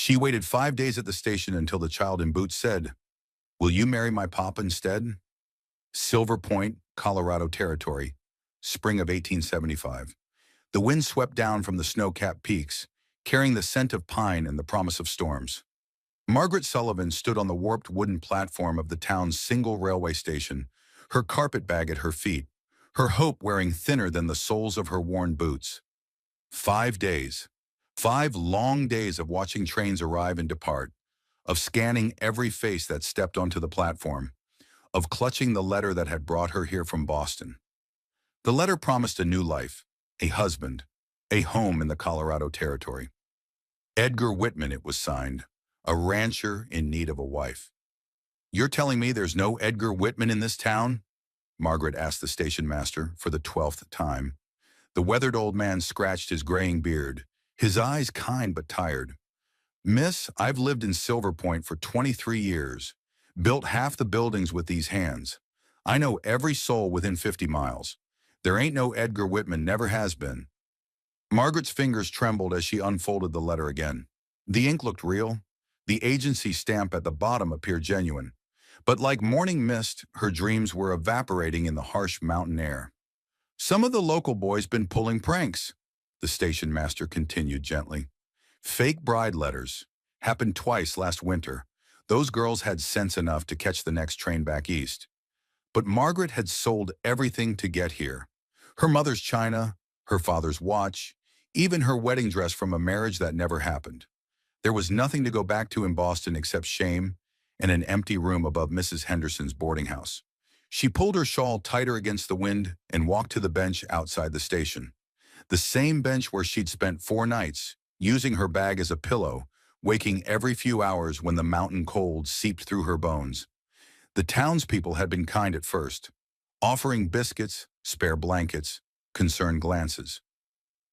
She waited 5 days at the station until the child in boots said, "Will you marry my papa instead?" Silver Point, Colorado Territory, spring of 1875. The wind swept down from the snow-capped peaks, carrying the scent of pine and the promise of storms. Margaret Sullivan stood on the warped wooden platform of the town's single railway station, her carpetbag at her feet, her hope wearing thinner than the soles of her worn boots. 5 days. 5 long days of watching trains arrive and depart, of scanning every face that stepped onto the platform, of clutching the letter that had brought her here from Boston. The letter promised a new life, a husband, a home in the Colorado Territory. Edgar Whitman, it was signed, a rancher in need of a wife. "You're telling me there's no Edgar Whitman in this town?" Margaret asked the station master for the 12th time. The weathered old man scratched his graying beard, his eyes kind but tired. "Miss, I've lived in Silver Point for 23 years, built half the buildings with these hands. I know every soul within 50 miles. There ain't no Edgar Whitman, never has been." Margaret's fingers trembled as she unfolded the letter again. The ink looked real. The agency stamp at the bottom appeared genuine. But like morning mist, her dreams were evaporating in the harsh mountain air. "Some of the local boys been pulling pranks," the station master continued gently. "Fake bride letters. Happened twice last winter. Those girls had sense enough to catch the next train back east. But Margaret had sold everything to get here. Her mother's china, her father's watch, even her wedding dress from a marriage that never happened. There was nothing to go back to in Boston except shame and an empty room above Mrs. Henderson's boarding house. She pulled her shawl tighter against the wind and walked to the bench outside the station. The same bench where she'd spent 4 nights, using her bag as a pillow, waking every few hours when the mountain cold seeped through her bones. The townspeople had been kind at first, offering biscuits, spare blankets, concerned glances.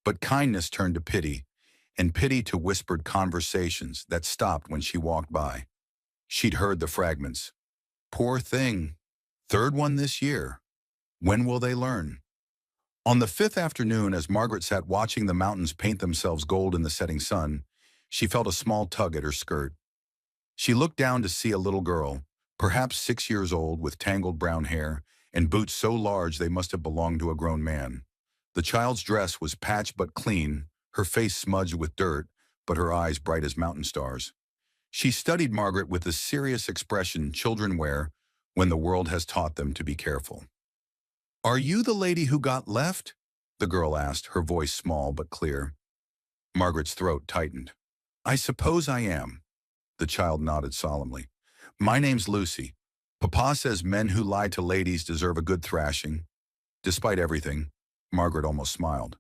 But kindness turned to pity, and pity to whispered conversations that stopped when she walked by. She'd heard the fragments. "Poor thing. Third one this year. When will they learn?" On the fifth afternoon, as Margaret sat watching the mountains paint themselves gold in the setting sun, she felt a small tug at her skirt. She looked down to see a little girl, perhaps 6 years old, with tangled brown hair and boots so large they must have belonged to a grown man. The child's dress was patched but clean, her face smudged with dirt, but her eyes bright as mountain stars. She studied Margaret with the serious expression children wear when the world has taught them to be careful. "Are you the lady who got left?" the girl asked, her voice small but clear. Margaret's throat tightened. "I suppose I am." The child nodded solemnly. "My name's Lucy. Papa says men who lie to ladies deserve a good thrashing." Despite everything, Margaret almost smiled.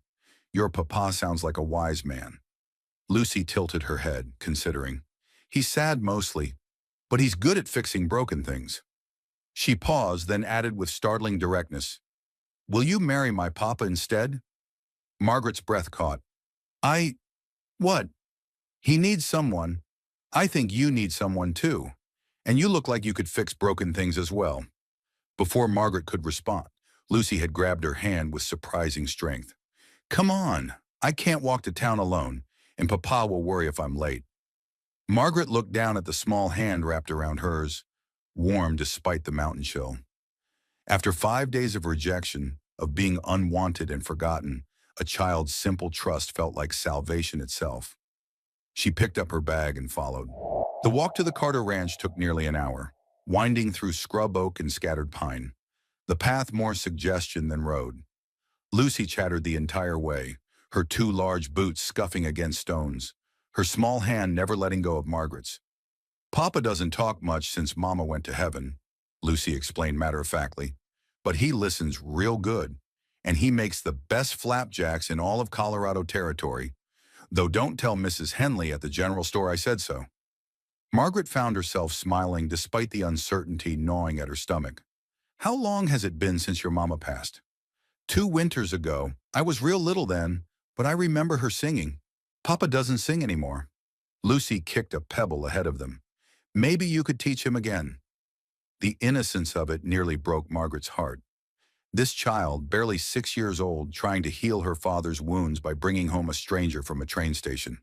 "Your papa sounds like a wise man." Lucy tilted her head, considering. "He's sad mostly, but he's good at fixing broken things." She paused, then added with startling directness, "Will you marry my papa instead?" Margaret's breath caught. "I... what? He needs someone. I think you need someone too. And you look like you could fix broken things as well." Before Margaret could respond, Lucy had grabbed her hand with surprising strength. "Come on, I can't walk to town alone, and Papa will worry if I'm late." Margaret looked down at the small hand wrapped around hers, warm despite the mountain chill. After 5 days of rejection, of being unwanted and forgotten, a child's simple trust felt like salvation itself. She picked up her bag and followed. The walk to the Carter Ranch took nearly an hour, winding through scrub oak and scattered pine, the path more suggestion than road. Lucy chattered the entire way, her 2 large boots scuffing against stones, her small hand never letting go of Margaret's. "Papa doesn't talk much since Mama went to heaven," Lucy explained matter-of-factly, "but he listens real good, and he makes the best flapjacks in all of Colorado Territory. Though don't tell Mrs. Henley at the general store I said so." Margaret found herself smiling despite the uncertainty gnawing at her stomach. "How long has it been since your mama passed?" 2 winters ago. I was real little then, but I remember her singing. Papa doesn't sing anymore." Lucy kicked a pebble ahead of them. "Maybe you could teach him again." The innocence of it nearly broke Margaret's heart. This child, barely 6 years old, trying to heal her father's wounds by bringing home a stranger from a train station.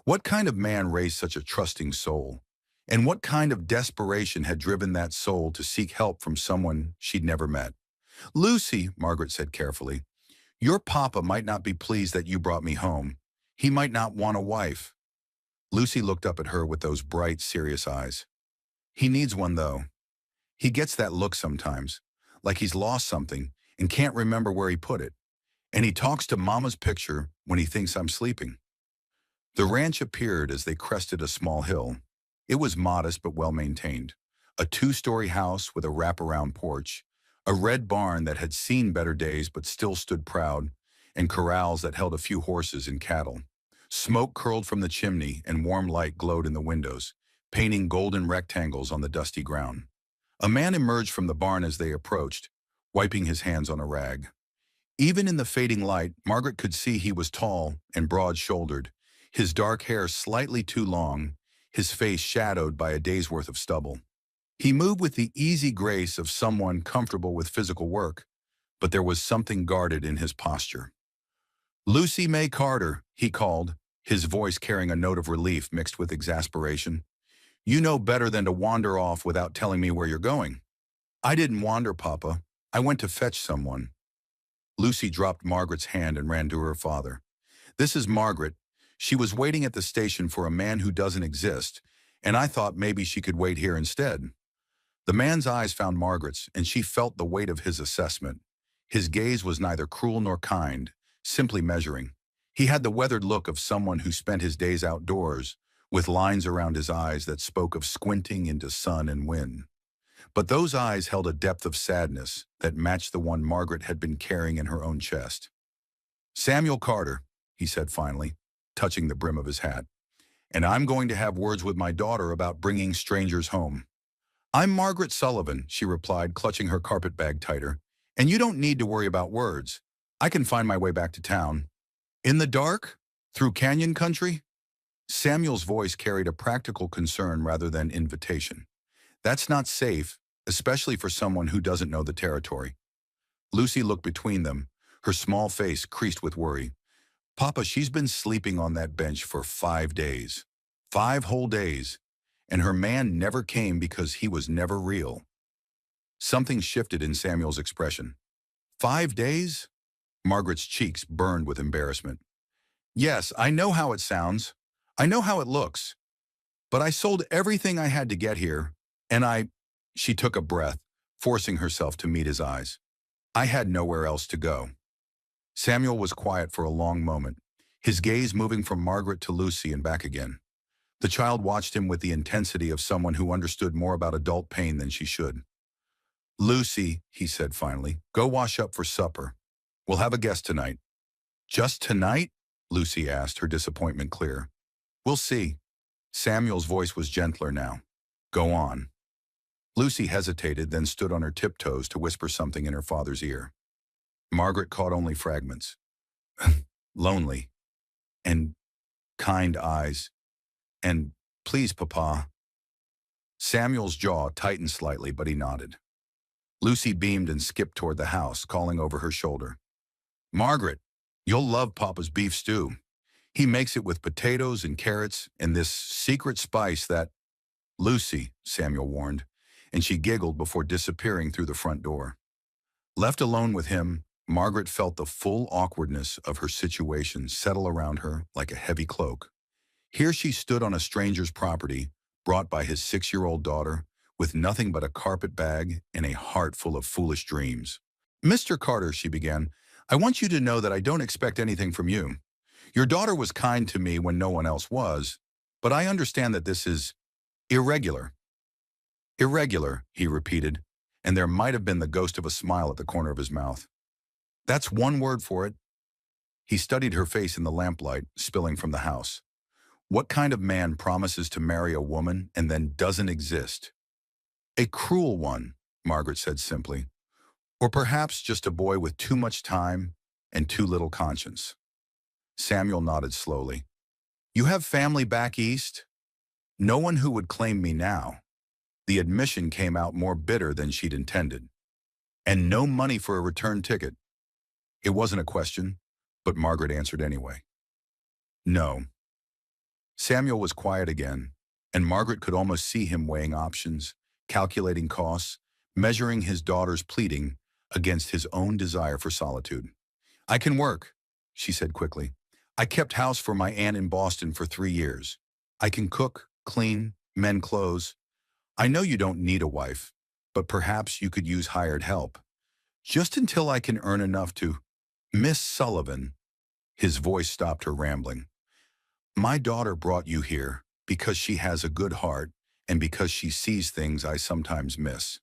What kind of man raised such a trusting soul? And what kind of desperation had driven that soul to seek help from someone she'd never met? Lucy, Margaret said carefully, your papa might not be pleased that you brought me home. He might not want a wife. Lucy looked up at her with those bright, serious eyes. He needs one, though. He gets that look sometimes, like he's lost something and can't remember where he put it. And he talks to Mama's picture when he thinks I'm sleeping. The ranch appeared as they crested a small hill. It was modest but well-maintained. A two-story house with a wraparound porch, a red barn that had seen better days but still stood proud, and corrals that held a few horses and cattle. Smoke curled from the chimney and warm light glowed in the windows, painting golden rectangles on the dusty ground. A man emerged from the barn as they approached, wiping his hands on a rag. Even in the fading light, Margaret could see he was tall and broad-shouldered, his dark hair slightly too long, his face shadowed by a day's worth of stubble. He moved with the easy grace of someone comfortable with physical work, but there was something guarded in his posture. Lucy May Carter, he called, his voice carrying a note of relief mixed with exasperation. You know better than to wander off without telling me where you're going. I didn't wander, Papa. I went to fetch someone. Lucy dropped Margaret's hand and ran to her father. This is Margaret. She was waiting at the station for a man who doesn't exist, and I thought maybe she could wait here instead. The man's eyes found Margaret's, and she felt the weight of his assessment. His gaze was neither cruel nor kind, simply measuring. He had the weathered look of someone who spent his days outdoors, with lines around his eyes that spoke of squinting into sun and wind. But those eyes held a depth of sadness that matched the one Margaret had been carrying in her own chest. Samuel Carter, he said finally, touching the brim of his hat, and I'm going to have words with my daughter about bringing strangers home. I'm Margaret Sullivan, she replied, clutching her carpet bag tighter, and you don't need to worry about words. I can find my way back to town. In the dark? Through canyon country? Samuel's voice carried a practical concern rather than invitation. That's not safe, especially for someone who doesn't know the territory. Lucy looked between them, her small face creased with worry. Papa, she's been sleeping on that bench for 5 days. 5 whole days. And her man never came because he was never real. Something shifted in Samuel's expression. 5 days? Margaret's cheeks burned with embarrassment. Yes, I know how it sounds. I know how it looks. But I sold everything I had to get here, and she took a breath, forcing herself to meet his eyes. I had nowhere else to go. Samuel was quiet for a long moment, his gaze moving from Margaret to Lucy and back again. The child watched him with the intensity of someone who understood more about adult pain than she should. Lucy, he said finally, go wash up for supper. We'll have a guest tonight. Just tonight? Lucy asked, her disappointment clear. We'll see. Samuel's voice was gentler now. Go on. Lucy hesitated, then stood on her tiptoes to whisper something in her father's ear. Margaret caught only fragments. Lonely. And kind eyes. And, please, Papa. Samuel's jaw tightened slightly, but he nodded. Lucy beamed and skipped toward the house, calling over her shoulder. Margaret, you'll love Papa's beef stew. He makes it with potatoes and carrots and this secret spice that... Lucy, Samuel warned, and she giggled before disappearing through the front door. Left alone with him, Margaret felt the full awkwardness of her situation settle around her like a heavy cloak. Here she stood on a stranger's property, brought by his 6-year-old daughter, with nothing but a carpet bag and a heart full of foolish dreams. Mr. Carter, she began, I want you to know that I don't expect anything from you. Your daughter was kind to me when no one else was, but I understand that this is irregular. Irregular, he repeated, and there might have been the ghost of a smile at the corner of his mouth. That's one word for it. He studied her face in the lamplight spilling from the house. What kind of man promises to marry a woman and then doesn't exist? A cruel one, Margaret said simply. Or perhaps just a boy with too much time and too little conscience. Samuel nodded slowly. You have family back east? No one who would claim me now. The admission came out more bitter than she'd intended. And no money for a return ticket. It wasn't a question, but Margaret answered anyway. No. Samuel was quiet again, and Margaret could almost see him weighing options, calculating costs, measuring his daughter's pleading against his own desire for solitude. "I can work," she said quickly. "I kept house for my aunt in Boston for 3 years. I can cook, clean, mend clothes. I know you don't need a wife, but perhaps you could use hired help. Just until I can earn enough to—" "Miss Sullivan," his voice stopped her rambling. "My daughter brought you here because she has a good heart and because she sees things I sometimes miss."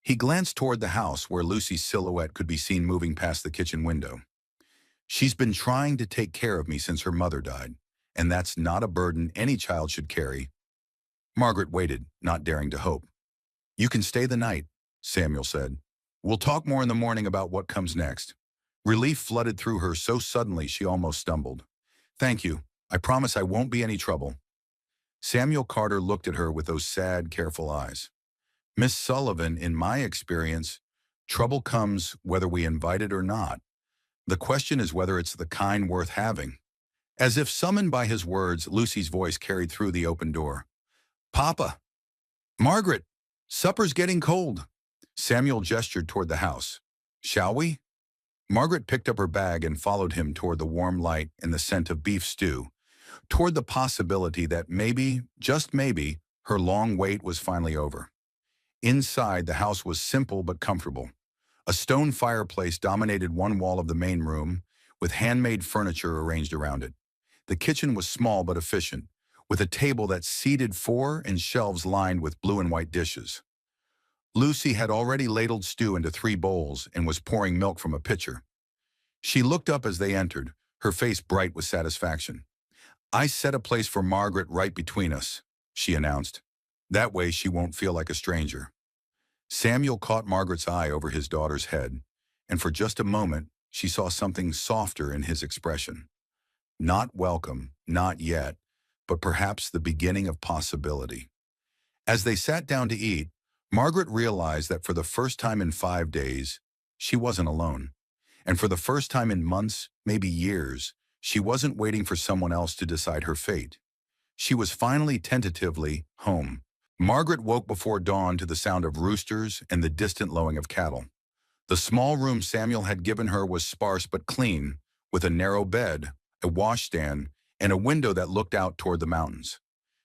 He glanced toward the house where Lucy's silhouette could be seen moving past the kitchen window. "She's been trying to take care of me since her mother died, and that's not a burden any child should carry." Margaret waited, not daring to hope. "You can stay the night," Samuel said. "We'll talk more in the morning about what comes next." Relief flooded through her so suddenly she almost stumbled. "Thank you. I promise I won't be any trouble." Samuel Carter looked at her with those sad, careful eyes. "Miss Sullivan, in my experience, trouble comes whether we invite it or not. The question is whether it's the kind worth having." As if summoned by his words, Lucy's voice carried through the open door. "Papa! Margaret! Supper's getting cold." Samuel gestured toward the house. "Shall we?" Margaret picked up her bag and followed him toward the warm light and the scent of beef stew, toward the possibility that maybe, just maybe, her long wait was finally over. Inside, the house was simple but comfortable. A stone fireplace dominated one wall of the main room, with handmade furniture arranged around it. The kitchen was small but efficient, with a table that seated four and shelves lined with blue and white dishes. Lucy had already ladled stew into 3 bowls and was pouring milk from a pitcher. She looked up as they entered, her face bright with satisfaction. "I set a place for Margaret right between us," she announced. "That way she won't feel like a stranger." Samuel caught Margaret's eye over his daughter's head, and for just a moment she saw something softer in his expression. Not welcome, not yet, but perhaps the beginning of possibility. As they sat down to eat, Margaret realized that for the first time in 5 days, she wasn't alone. And for the first time in months, maybe years, she wasn't waiting for someone else to decide her fate. She was finally tentatively home. Margaret woke before dawn to the sound of roosters and the distant lowing of cattle. The small room Samuel had given her was sparse but clean, with a narrow bed, a washstand, and a window that looked out toward the mountains.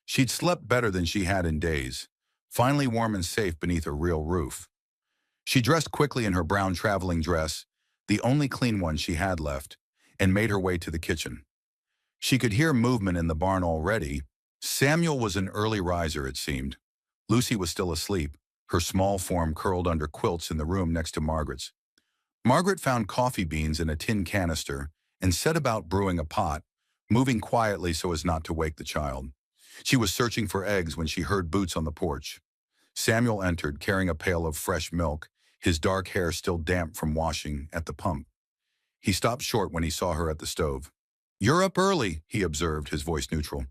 She'd slept better than she had in days, finally warm and safe beneath a real roof. She dressed quickly in her brown traveling dress, the only clean one she had left, and made her way to the kitchen. She could hear movement in the barn already. Samuel was an early riser, it seemed. Lucy was still asleep, her small form curled under quilts in the room next to Margaret's. Margaret found coffee beans in a tin canister and set about brewing a pot, moving quietly so as not to wake the child. She was searching for eggs when she heard boots on the porch. Samuel entered, carrying a pail of fresh milk, his dark hair still damp from washing at the pump. He stopped short when he saw her at the stove. "You're up early," he observed, his voice neutral.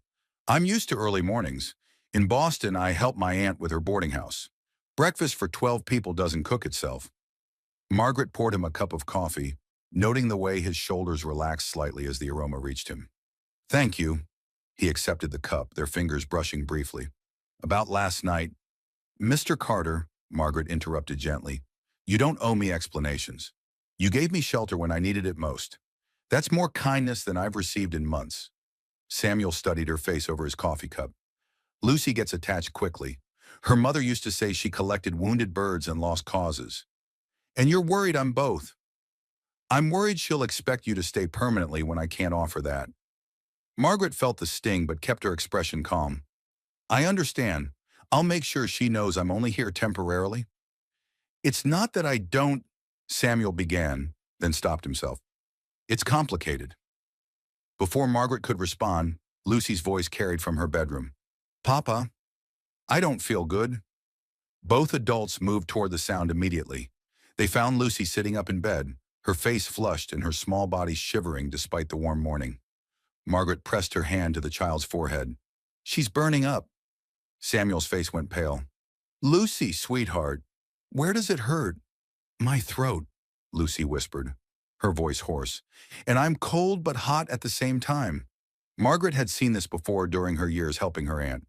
"I'm used to early mornings. In Boston, I help my aunt with her boarding house. Breakfast for 12 people doesn't cook itself." Margaret poured him a cup of coffee, noting the way his shoulders relaxed slightly as the aroma reached him. "Thank you." He accepted the cup, their fingers brushing briefly. "About last night—" "Mr. Carter," Margaret interrupted gently, "you don't owe me explanations. You gave me shelter when I needed it most. That's more kindness than I've received in months." Samuel studied her face over his coffee cup. "Lucy gets attached quickly. Her mother used to say she collected wounded birds and lost causes. And you're worried I'm both. I'm worried she'll expect you to stay permanently when I can't offer that." Margaret felt the sting but kept her expression calm. "I understand. I'll make sure she knows I'm only here temporarily." "It's not that I don't—" Samuel began, then stopped himself. "It's complicated." Before Margaret could respond, Lucy's voice carried from her bedroom. "Papa, I don't feel good." Both adults moved toward the sound immediately. They found Lucy sitting up in bed, her face flushed and her small body shivering despite the warm morning. Margaret pressed her hand to the child's forehead. "She's burning up." Samuel's face went pale. "Lucy, sweetheart, where does it hurt?" "My throat," Lucy whispered, her voice hoarse. "And I'm cold but hot at the same time." Margaret had seen this before during her years helping her aunt.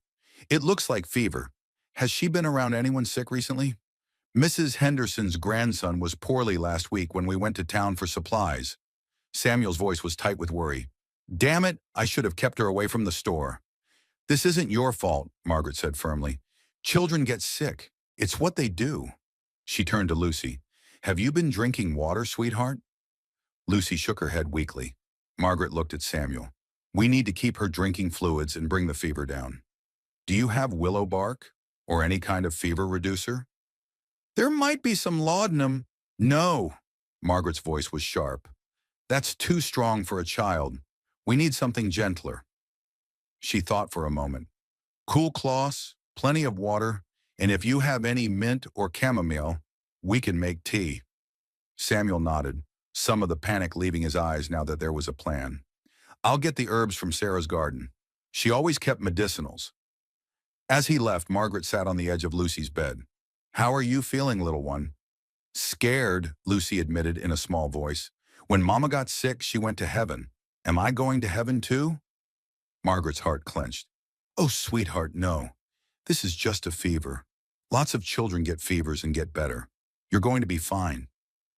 It looks like fever. Has she been around anyone sick recently? Mrs. Henderson's grandson was poorly last week when we went to town for supplies. Samuel's voice was tight with worry. Damn it, I should have kept her away from the store. This isn't your fault, Margaret said firmly. Children get sick. It's what they do. She turned to Lucy. Have you been drinking water, sweetheart? Lucy shook her head weakly. Margaret looked at Samuel. We need to keep her drinking fluids and bring the fever down. Do you have willow bark or any kind of fever reducer? There might be some laudanum. No. Margaret's voice was sharp. That's too strong for a child. We need something gentler. She thought for a moment. Cool cloths, plenty of water, and if you have any mint or chamomile, we can make tea. Samuel nodded, some of the panic leaving his eyes now that there was a plan. I'll get the herbs from Sarah's garden. She always kept medicinals. As he left, Margaret sat on the edge of Lucy's bed. How are you feeling, little one? Scared, Lucy admitted in a small voice. When Mama got sick, she went to heaven. Am I going to heaven too? Margaret's heart clenched. Oh, sweetheart, no. This is just a fever. Lots of children get fevers and get better. You're going to be fine.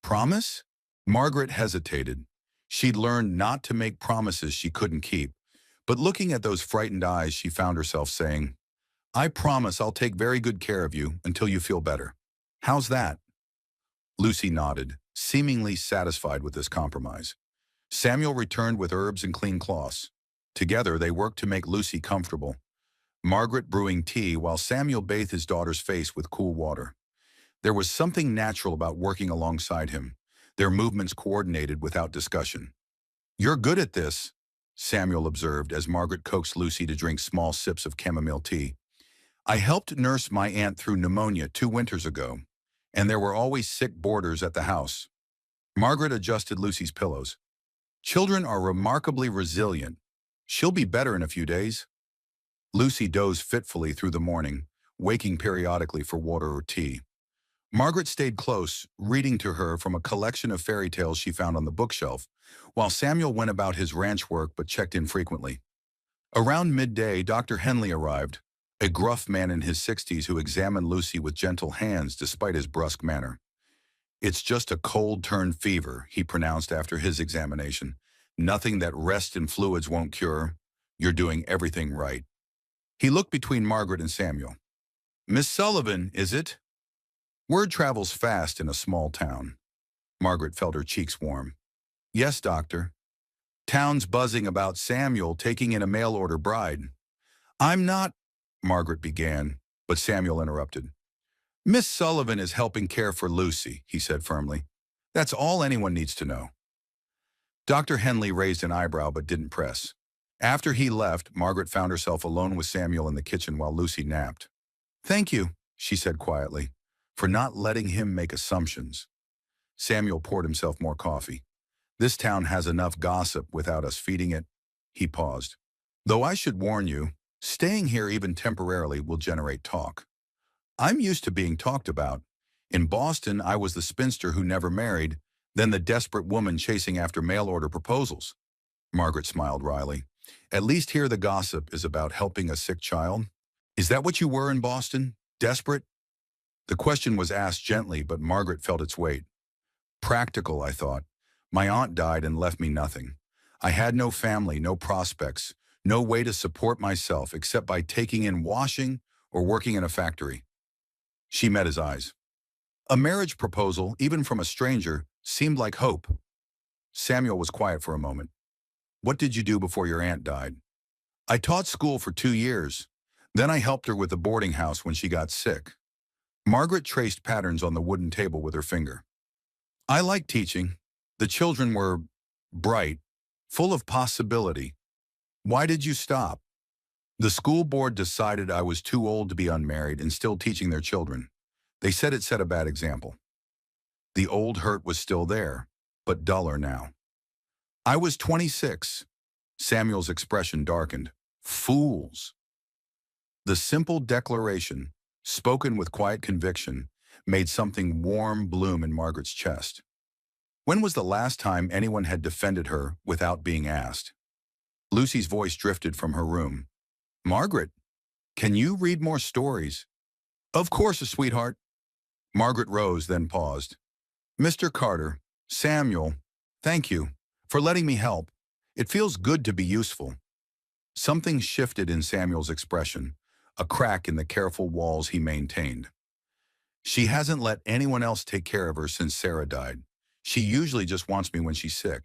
Promise? Margaret hesitated. She'd learned not to make promises she couldn't keep, but looking at those frightened eyes, she found herself saying, I promise I'll take very good care of you until you feel better. How's that? Lucy nodded, seemingly satisfied with this compromise. Samuel returned with herbs and clean cloths. Together, they worked to make Lucy comfortable, Margaret brewing tea while Samuel bathed his daughter's face with cool water. There was something natural about working alongside him, their movements coordinated without discussion. You're good at this, Samuel observed as Margaret coaxed Lucy to drink small sips of chamomile tea. I helped nurse my aunt through pneumonia 2 winters ago, and there were always sick boarders at the house. Margaret adjusted Lucy's pillows. Children are remarkably resilient. She'll be better in a few days. Lucy dozed fitfully through the morning, waking periodically for water or tea. Margaret stayed close, reading to her from a collection of fairy tales she found on the bookshelf, while Samuel went about his ranch work but checked in frequently. Around midday, Dr. Henley arrived, a gruff man in his 60s who examined Lucy with gentle hands despite his brusque manner. It's just a cold-turn fever, he pronounced after his examination. Nothing that rest and fluids won't cure. You're doing everything right. He looked between Margaret and Samuel. Miss Sullivan, is it? Word travels fast in a small town. Margaret felt her cheeks warm. Yes, doctor. Town's buzzing about Samuel taking in a mail-order bride. I'm not, Margaret began, but Samuel interrupted. Miss Sullivan is helping care for Lucy, he said firmly. That's all anyone needs to know. Dr. Henley raised an eyebrow but didn't press. After he left, Margaret found herself alone with Samuel in the kitchen while Lucy napped. Thank you, she said quietly, for not letting him make assumptions. Samuel poured himself more coffee. This town has enough gossip without us feeding it. He paused. Though I should warn you, staying here even temporarily will generate talk. I'm used to being talked about. In Boston, I was the spinster who never married, then the desperate woman chasing after mail-order proposals. Margaret smiled wryly. At least here the gossip is about helping a sick child. Is that what you were in Boston? Desperate? The question was asked gently, but Margaret felt its weight. Practical, I thought. My aunt died and left me nothing. I had no family, no prospects, no way to support myself except by taking in washing or working in a factory. She met his eyes. A marriage proposal, even from a stranger, seemed like hope. Samuel was quiet for a moment. What did you do before your aunt died? I taught school for 2 years. Then I helped her with the boarding house when she got sick. Margaret traced patterns on the wooden table with her finger. I liked teaching. The children were bright, full of possibility. Why did you stop? The school board decided I was too old to be unmarried and still teaching their children. They said it set a bad example. The old hurt was still there, but duller now. I was 26. Samuel's expression darkened. Fools. The simple declaration, spoken with quiet conviction, made something warm bloom in Margaret's chest. When was the last time anyone had defended her without being asked? Lucy's voice drifted from her room. Margaret, can you read more stories? Of course, sweetheart. Margaret rose, then paused. Mr. Carter, Samuel, thank you for letting me help. It feels good to be useful. Something shifted in Samuel's expression, a crack in the careful walls he maintained. She hasn't let anyone else take care of her since Sarah died. She usually just wants me when she's sick.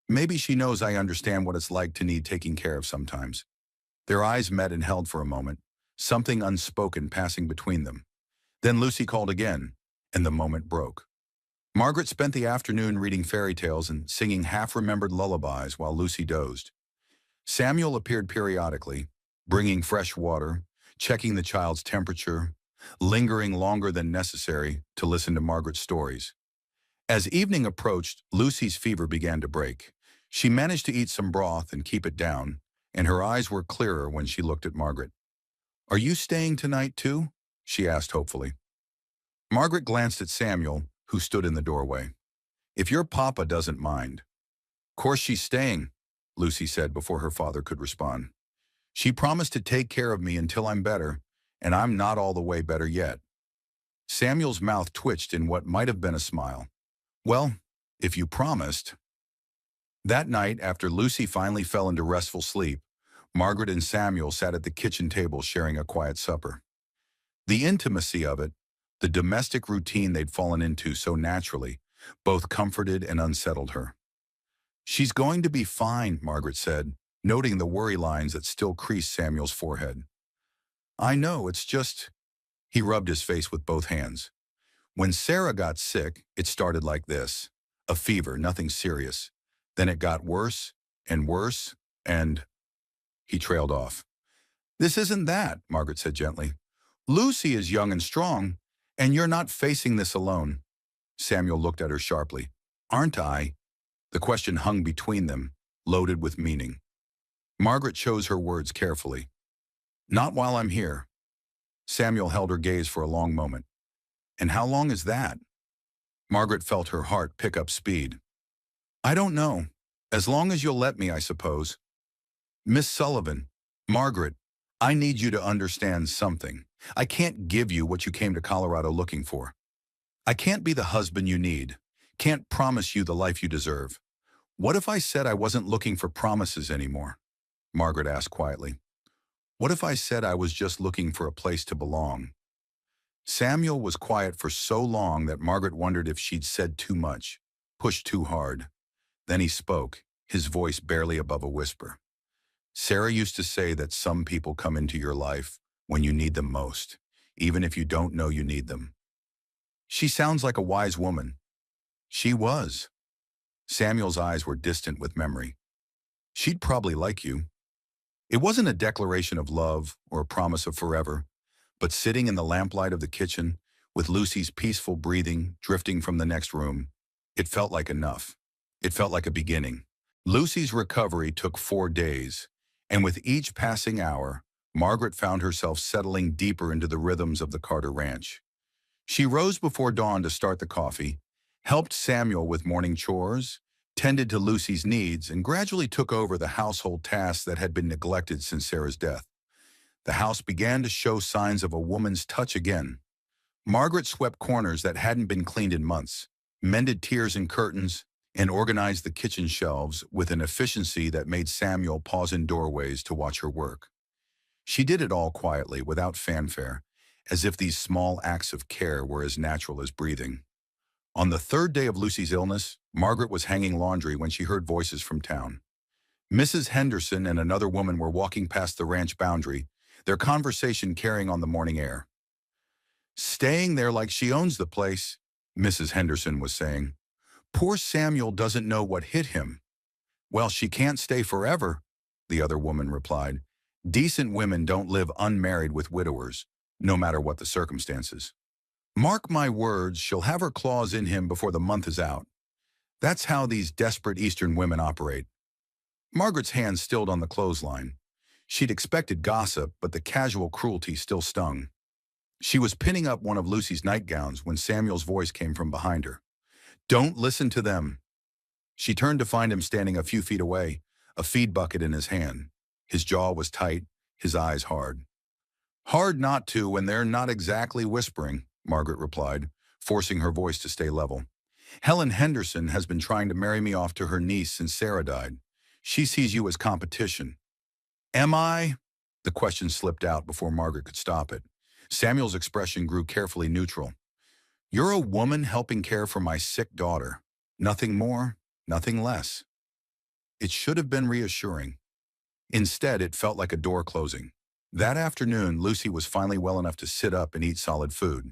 Maybe she knows I understand what it's like to need taking care of sometimes. Their eyes met and held for a moment, something unspoken passing between them. Then Lucy called again, and the moment broke. Margaret spent the afternoon reading fairy tales and singing half-remembered lullabies while Lucy dozed. Samuel appeared periodically, bringing fresh water, checking the child's temperature, lingering longer than necessary to listen to Margaret's stories. As evening approached, Lucy's fever began to break. She managed to eat some broth and keep it down, and her eyes were clearer when she looked at Margaret. Are you staying tonight too? She asked hopefully. Margaret glanced at Samuel, who stood in the doorway. If your papa doesn't mind. Of course she's staying, Lucy said before her father could respond. She promised to take care of me until I'm better, and I'm not all the way better yet. Samuel's mouth twitched in what might have been a smile. Well, if you promised. That night, after Lucy finally fell into restful sleep, Margaret and Samuel sat at the kitchen table sharing a quiet supper. The intimacy of it, the domestic routine they'd fallen into so naturally, both comforted and unsettled her. She's going to be fine, Margaret said, noting the worry lines that still creased Samuel's forehead. I know, it's just... He rubbed his face with both hands. When Sarah got sick, it started like this. A fever, nothing serious. Then it got worse and worse, and... He trailed off. This isn't that, Margaret said gently. Lucy is young and strong, and you're not facing this alone. Samuel looked at her sharply. Aren't I? The question hung between them, loaded with meaning. Margaret chose her words carefully. Not while I'm here. Samuel held her gaze for a long moment. And how long is that? Margaret felt her heart pick up speed. I don't know. As long as you'll let me, I suppose. Miss Sullivan, Margaret, I need you to understand something. I can't give you what you came to Colorado looking for. I can't be the husband you need. Can't promise you the life you deserve. What if I said I wasn't looking for promises anymore? Margaret asked quietly. What if I said I was just looking for a place to belong? Samuel was quiet for so long that Margaret wondered if she'd said too much, pushed too hard. Then he spoke, his voice barely above a whisper. Sarah used to say that some people come into your life when you need them most, even if you don't know you need them. She sounds like a wise woman. She was. Samuel's eyes were distant with memory. She'd probably like you. It wasn't a declaration of love or a promise of forever, but sitting in the lamplight of the kitchen, with Lucy's peaceful breathing drifting from the next room, it felt like enough. It felt like a beginning. Lucy's recovery took 4 days, and with each passing hour, Margaret found herself settling deeper into the rhythms of the Carter Ranch. She rose before dawn to start the coffee, helped Samuel with morning chores, tended to Lucy's needs, and gradually took over the household tasks that had been neglected since Sarah's death. The house began to show signs of a woman's touch again. Margaret swept corners that hadn't been cleaned in months, mended tiers and curtains, and organized the kitchen shelves with an efficiency that made Samuel pause in doorways to watch her work. She did it all quietly, without fanfare, as if these small acts of care were as natural as breathing. On the 3rd day of Lucy's illness, Margaret was hanging laundry when she heard voices from town. Mrs. Henderson and another woman were walking past the ranch boundary, their conversation carrying on the morning air. Staying there like she owns the place, Mrs. Henderson was saying. Poor Samuel doesn't know what hit him. Well, she can't stay forever, the other woman replied. Decent women don't live unmarried with widowers, no matter what the circumstances. Mark my words, she'll have her claws in him before the month is out. That's how these desperate Eastern women operate. Margaret's hand stilled on the clothesline. She'd expected gossip, but the casual cruelty still stung. She was pinning up one of Lucy's nightgowns when Samuel's voice came from behind her. Don't listen to them. She turned to find him standing a few feet away, a feed bucket in his hand. His jaw was tight, his eyes hard. Hard not to when they're not exactly whispering, Margaret replied, forcing her voice to stay level. Helen Henderson has been trying to marry me off to her niece since Sarah died. She sees you as competition. Am I? The question slipped out before Margaret could stop it. Samuel's expression grew carefully neutral. You're a woman helping care for my sick daughter. Nothing more, nothing less. It should have been reassuring. Instead, it felt like a door closing. That afternoon, Lucy was finally well enough to sit up and eat solid food.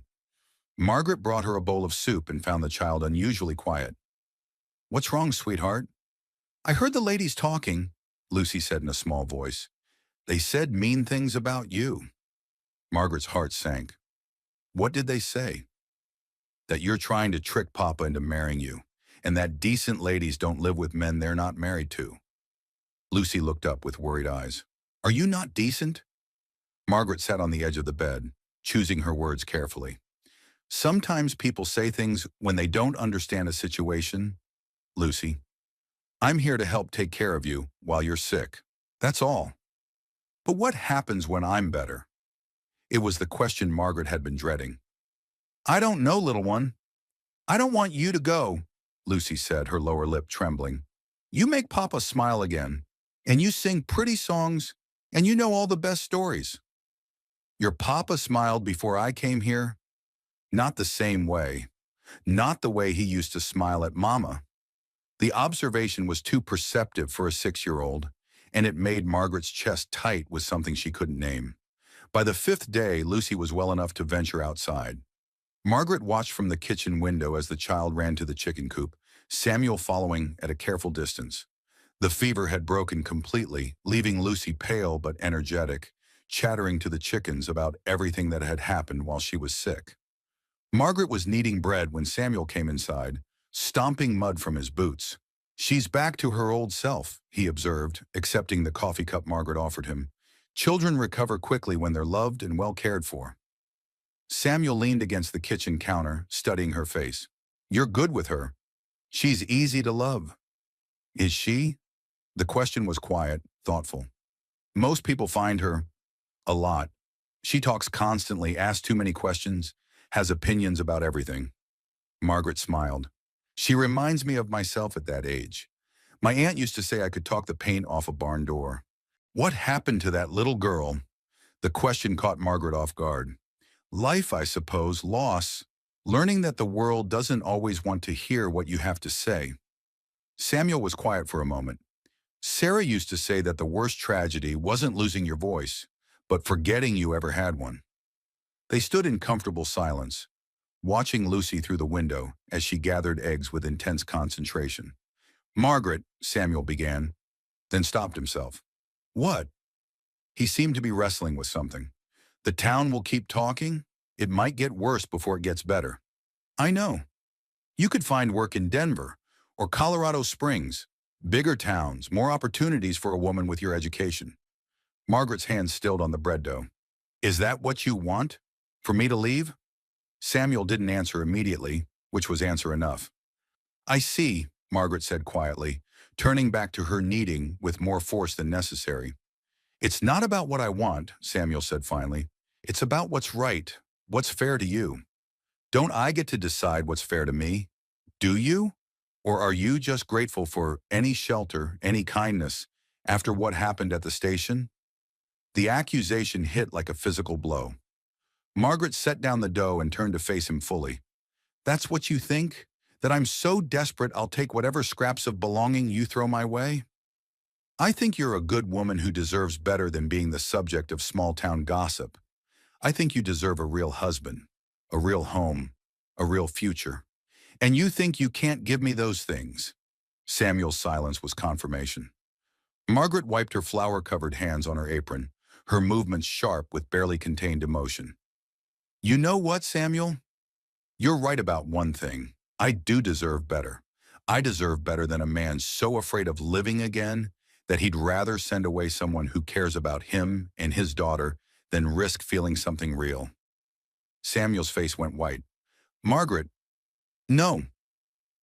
Margaret brought her a bowl of soup and found the child unusually quiet. What's wrong, sweetheart? I heard the ladies talking, Lucy said in a small voice. They said mean things about you. Margaret's heart sank. What did they say? That you're trying to trick Papa into marrying you, and that decent ladies don't live with men they're not married to. Lucy looked up with worried eyes. Are you not decent? Margaret sat on the edge of the bed, choosing her words carefully. Sometimes people say things when they don't understand a situation. Lucy, I'm here to help take care of you while you're sick. That's all. But what happens when I'm better? It was the question Margaret had been dreading. I don't know, little one. I don't want you to go, Lucy said, her lower lip trembling. You make Papa smile again, and you sing pretty songs, and you know all the best stories. Your Papa smiled before I came here? Not the same way. Not the way he used to smile at Mama. The observation was too perceptive for a 6-year-old, and it made Margaret's chest tight with something she couldn't name. By the 5th day, Lucy was well enough to venture outside. Margaret watched from the kitchen window as the child ran to the chicken coop, Samuel following at a careful distance. The fever had broken completely, leaving Lucy pale but energetic, chattering to the chickens about everything that had happened while she was sick. Margaret was kneading bread when Samuel came inside, stomping mud from his boots. She's back to her old self, he observed, accepting the coffee cup Margaret offered him. Children recover quickly when they're loved and well cared for. Samuel leaned against the kitchen counter, studying her face. You're good with her. She's easy to love. Is she? The question was quiet, thoughtful. Most people find her a lot. She talks constantly, asks too many questions, has opinions about everything. Margaret smiled. She reminds me of myself at that age. My aunt used to say I could talk the paint off a barn door. What happened to that little girl? The question caught Margaret off guard. Life, I suppose, loss, learning that the world doesn't always want to hear what you have to say. Samuel was quiet for a moment. Sarah used to say that the worst tragedy wasn't losing your voice, but forgetting you ever had one. They stood in comfortable silence, watching Lucy through the window as she gathered eggs with intense concentration. Margaret, Samuel began, then stopped himself. What? He seemed to be wrestling with something. The town will keep talking? It might get worse before it gets better. I know. You could find work in Denver or Colorado Springs, bigger towns, more opportunities for a woman with your education. Margaret's hand stilled on the bread dough. Is that what you want? For me to leave? Samuel didn't answer immediately, which was answer enough. I see, Margaret said quietly, turning back to her kneading with more force than necessary. It's not about what I want, Samuel said finally. It's about what's right, what's fair to you. Don't I get to decide what's fair to me? Do you? Or are you just grateful for any shelter, any kindness, after what happened at the station? The accusation hit like a physical blow. Margaret set down the dough and turned to face him fully. That's what you think? That I'm so desperate I'll take whatever scraps of belonging you throw my way? I think you're a good woman who deserves better than being the subject of small-town gossip. I think you deserve a real husband, a real home, a real future. And you think you can't give me those things? Samuel's silence was confirmation. Margaret wiped her flour-covered hands on her apron, her movements sharp with barely contained emotion. You know what, Samuel? You're right about one thing. I do deserve better. I deserve better than a man so afraid of living again that he'd rather send away someone who cares about him and his daughter than risk feeling something real. Samuel's face went white. Margaret, no.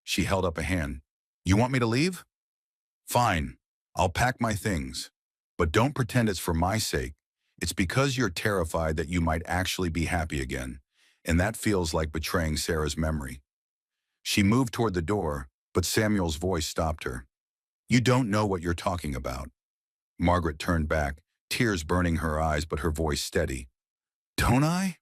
She held up a hand. You want me to leave? Fine. I'll pack my things. But don't pretend it's for my sake. It's because you're terrified that you might actually be happy again, and that feels like betraying Sarah's memory. She moved toward the door, but Samuel's voice stopped her. You don't know what you're talking about. Margaret turned back, tears burning her eyes but her voice steady. Don't I?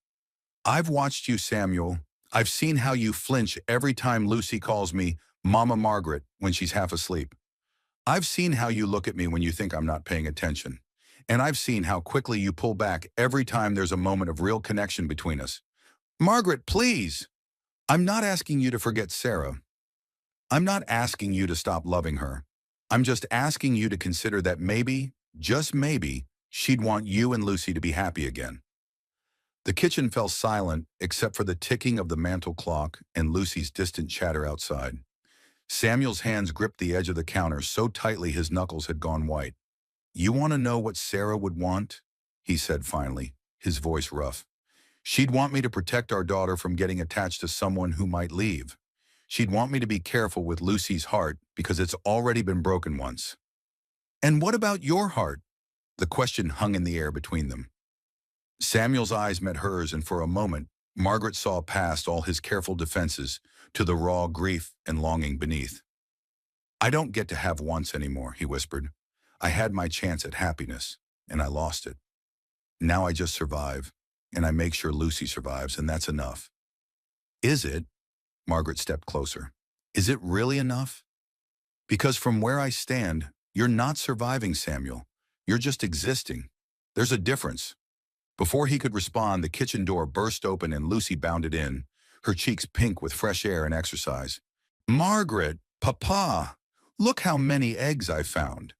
I've watched you, Samuel. I've seen how you flinch every time Lucy calls me Mama Margaret when she's half asleep. I've seen how you look at me when you think I'm not paying attention. And I've seen how quickly you pull back every time there's a moment of real connection between us. Margaret, please! I'm not asking you to forget Sarah. I'm not asking you to stop loving her. I'm just asking you to consider that maybe, just maybe, she'd want you and Lucy to be happy again. The kitchen fell silent except for the ticking of the mantel clock and Lucy's distant chatter outside. Samuel's hands gripped the edge of the counter so tightly his knuckles had gone white. You want to know what Sarah would want? He said finally, his voice rough. She'd want me to protect our daughter from getting attached to someone who might leave. She'd want me to be careful with Lucy's heart because it's already been broken once. And what about your heart? The question hung in the air between them. Samuel's eyes met hers, and for a moment, Margaret saw past all his careful defenses to the raw grief and longing beneath. I don't get to have once anymore, he whispered. I had my chance at happiness, and I lost it. Now I just survive, and I make sure Lucy survives, and that's enough. Is it? Margaret stepped closer. Is it really enough? Because from where I stand, you're not surviving, Samuel. You're just existing. There's a difference. Before he could respond, the kitchen door burst open and Lucy bounded in, her cheeks pink with fresh air and exercise. Margaret, Papa, look how many eggs I found.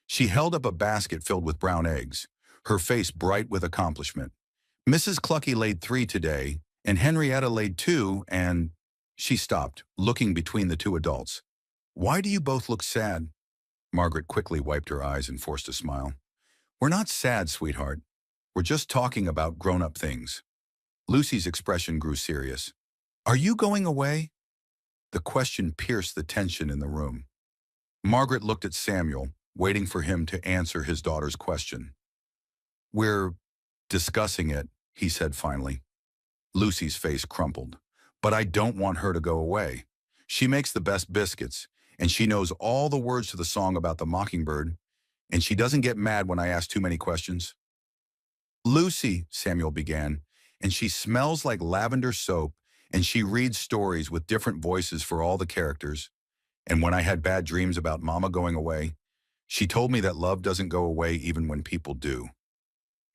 She held up a basket filled with brown eggs, her face bright with accomplishment. Mrs. Clucky laid 3 today, and Henrietta laid 2, and... She stopped, looking between the 2 adults. Why do you both look sad? Margaret quickly wiped her eyes and forced a smile. We're not sad, sweetheart. We're just talking about grown-up things. Lucy's expression grew serious. Are you going away? The question pierced the tension in the room. Margaret looked at Samuel, waiting for him to answer his daughter's question. We're discussing it, he said finally. Lucy's face crumpled. But I don't want her to go away. She makes the best biscuits, and she knows all the words to the song about the mockingbird, and she doesn't get mad when I ask too many questions. Lucy, Samuel began, and she smells like lavender soap, and she reads stories with different voices for all the characters. And when I had bad dreams about Mama going away, she told me that love doesn't go away even when people do.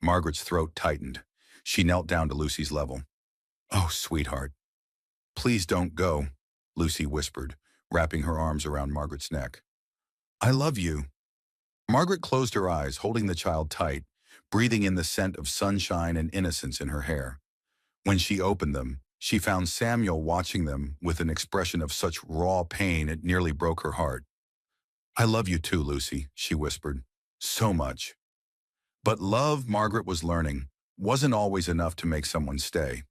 Margaret's throat tightened. She knelt down to Lucy's level. Oh, sweetheart. Please don't go, Lucy whispered, wrapping her arms around Margaret's neck. I love you. Margaret closed her eyes, holding the child tight, breathing in the scent of sunshine and innocence in her hair. When she opened them, she found Samuel watching them with an expression of such raw pain it nearly broke her heart. I love you too, Lucy, she whispered. So much. But love, Margaret was learning, wasn't always enough to make someone stay.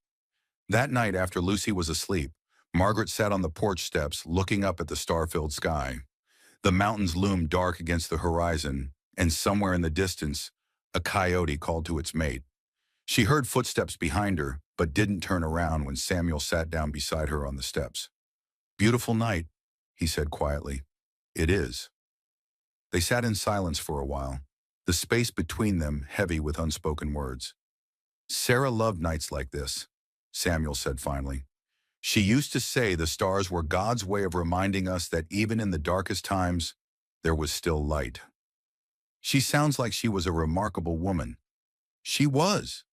That night after Lucy was asleep, Margaret sat on the porch steps looking up at the star-filled sky. The mountains loomed dark against the horizon, and somewhere in the distance, a coyote called to its mate. She heard footsteps behind her, but didn't turn around when Samuel sat down beside her on the steps. Beautiful night, he said quietly. It is. They sat in silence for a while, the space between them heavy with unspoken words. Sarah loved nights like this, Samuel said finally. She used to say the stars were God's way of reminding us that even in the darkest times, there was still light. She sounds like she was a remarkable woman. She was.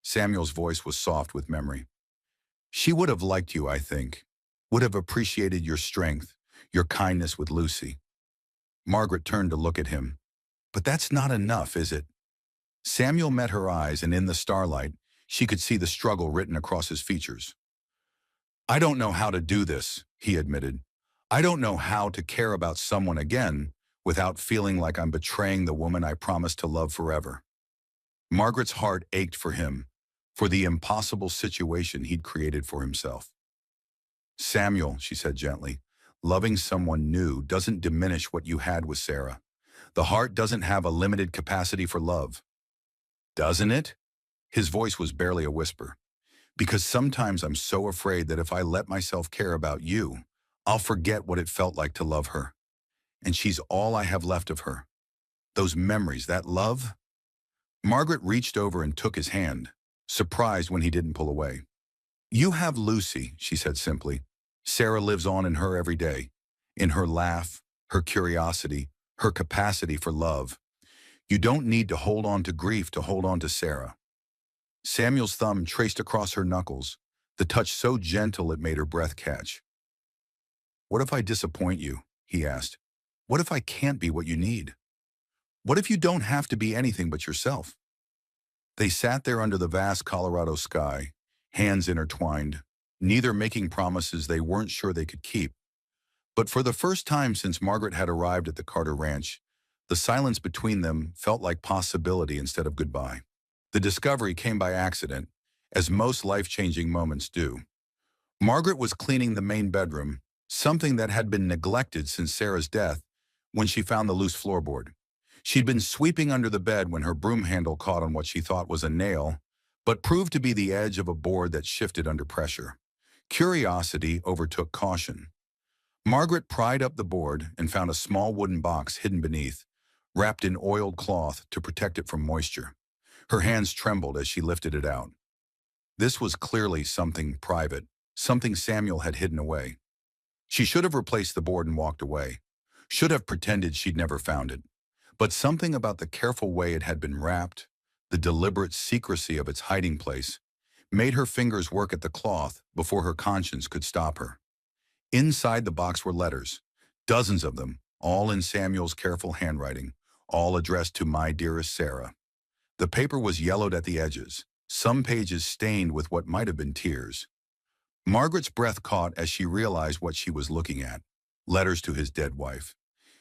Samuel's voice was soft with memory. She would have liked you, I think, would have appreciated your strength, your kindness with Lucy. Margaret turned to look at him. But that's not enough, is it? Samuel met her eyes, and in the starlight, she could see the struggle written across his features. I don't know how to do this, he admitted. I don't know how to care about someone again without feeling like I'm betraying the woman I promised to love forever. Margaret's heart ached for him, for the impossible situation he'd created for himself. Samuel, she said gently, loving someone new doesn't diminish what you had with Sarah. The heart doesn't have a limited capacity for love, doesn't it? His voice was barely a whisper. Because sometimes I'm so afraid that if I let myself care about you, I'll forget what it felt like to love her. And she's all I have left of her. Those memories, that love. Margaret reached over and took his hand, surprised when he didn't pull away. You have Lucy, she said simply. Sarah lives on in her every day, in her laugh, her curiosity, her capacity for love. You don't need to hold on to grief to hold on to Sarah. Samuel's thumb traced across her knuckles, the touch so gentle it made her breath catch. What if I disappoint you? He asked. What if I can't be what you need? What if you don't have to be anything but yourself? They sat there under the vast Colorado sky, hands intertwined, neither making promises they weren't sure they could keep. But for the first time since Margaret had arrived at the Carter Ranch, the silence between them felt like possibility instead of goodbye. The discovery came by accident, as most life-changing moments do. Margaret was cleaning the main bedroom, something that had been neglected since Sarah's death, when she found the loose floorboard. She'd been sweeping under the bed when her broom handle caught on what she thought was a nail, but proved to be the edge of a board that shifted under pressure. Curiosity overtook caution. Margaret pried up the board and found a small wooden box hidden beneath, wrapped in oiled cloth to protect it from moisture. Her hands trembled as she lifted it out. This was clearly something private, something Samuel had hidden away. She should have replaced the board and walked away, should have pretended she'd never found it. But something about the careful way it had been wrapped, the deliberate secrecy of its hiding place, made her fingers work at the cloth before her conscience could stop her. Inside the box were letters, dozens of them, all in Samuel's careful handwriting, all addressed to my dearest Sarah. The paper was yellowed at the edges, some pages stained with what might have been tears. Margaret's breath caught as she realized what she was looking at, letters to his dead wife.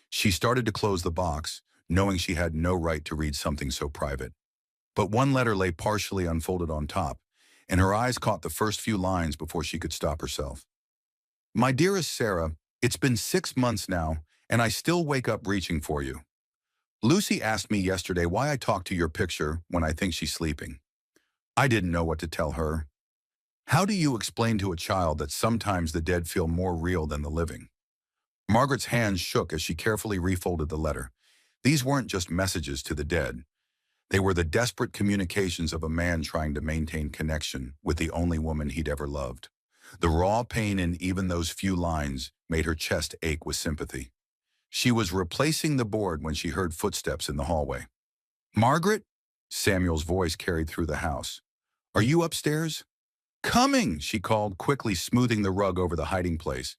She started to close the box, knowing she had no right to read something so private. But one letter lay partially unfolded on top, and her eyes caught the first few lines before she could stop herself. My dearest Sarah, it's been 6 months now, and I still wake up reaching for you. Lucy asked me yesterday why I talk to your picture when I think she's sleeping. I didn't know what to tell her. How do you explain to a child that sometimes the dead feel more real than the living? Margaret's hands shook as she carefully refolded the letter. These weren't just messages to the dead. They were the desperate communications of a man trying to maintain connection with the only woman he'd ever loved. The raw pain in even those few lines made her chest ache with sympathy. She was replacing the board when she heard footsteps in the hallway. Margaret? Samuel's voice carried through the house. Are you upstairs? Coming, she called, quickly smoothing the rug over the hiding place.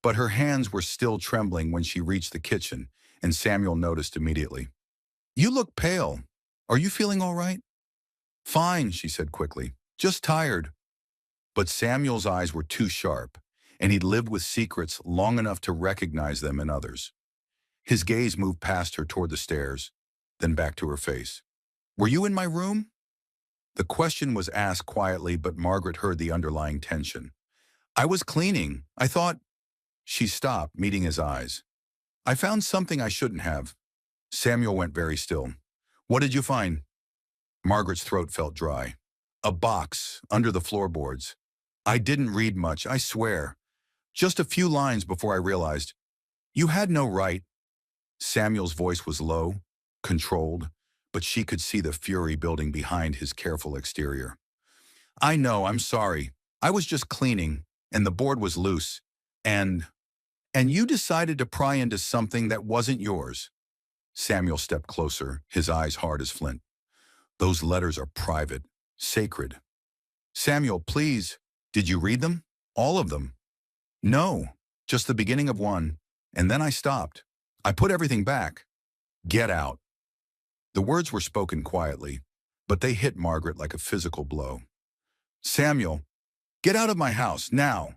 But her hands were still trembling when she reached the kitchen, and Samuel noticed immediately. You look pale. Are you feeling all right? Fine, she said quickly. Just tired. But Samuel's eyes were too sharp, and he'd lived with secrets long enough to recognize them in others. His gaze moved past her toward the stairs, then back to her face. Were you in my room? The question was asked quietly, but Margaret heard the underlying tension. I was cleaning. I thought... She stopped, meeting his eyes. I found something I shouldn't have. Samuel went very still. What did you find? Margaret's throat felt dry. A box, under the floorboards. I didn't read much, I swear. Just a few lines before I realized. You had no right. Samuel's voice was low, controlled, but she could see the fury building behind his careful exterior. I know, I'm sorry. I was just cleaning, and the board was loose. And you decided to pry into something that wasn't yours. Samuel stepped closer, his eyes hard as flint. Those letters are private, sacred. Samuel, please, did you read them? All of them? No, just the beginning of one, and then I stopped. I put everything back. Get out. The words were spoken quietly, but they hit Margaret like a physical blow. Samuel, get out of my house, now.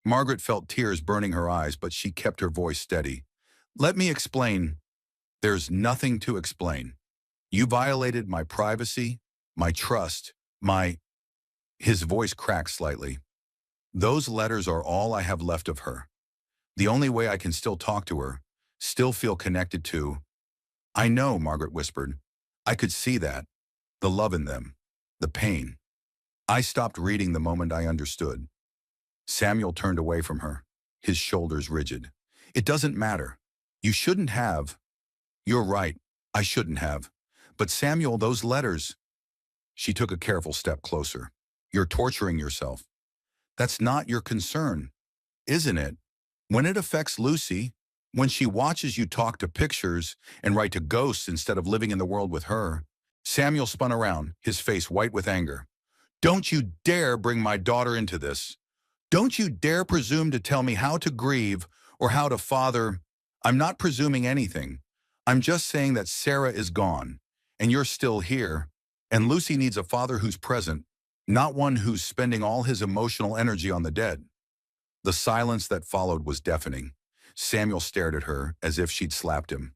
Margaret felt tears burning her eyes, but she kept her voice steady. Let me explain. There's nothing to explain. You violated my privacy, my trust, my... His voice cracked slightly. Those letters are all I have left of her. The only way I can still talk to her, still feel connected to, I know, Margaret whispered. I could see that. The love in them. The pain. I stopped reading the moment I understood. Samuel turned away from her, his shoulders rigid. It doesn't matter. You shouldn't have. You're right. I shouldn't have. But Samuel, those letters. She took a careful step closer. You're torturing yourself. That's not your concern, isn't it? When it affects Lucy, when she watches you talk to pictures and write to ghosts instead of living in the world with her. Samuel spun around, his face white with anger. Don't you dare bring my daughter into this. Don't you dare presume to tell me how to grieve or how to father. I'm not presuming anything. I'm just saying that Sarah is gone, and you're still here, and Lucy needs a father who's present, not one who's spending all his emotional energy on the dead. The silence that followed was deafening. Samuel stared at her as if she'd slapped him.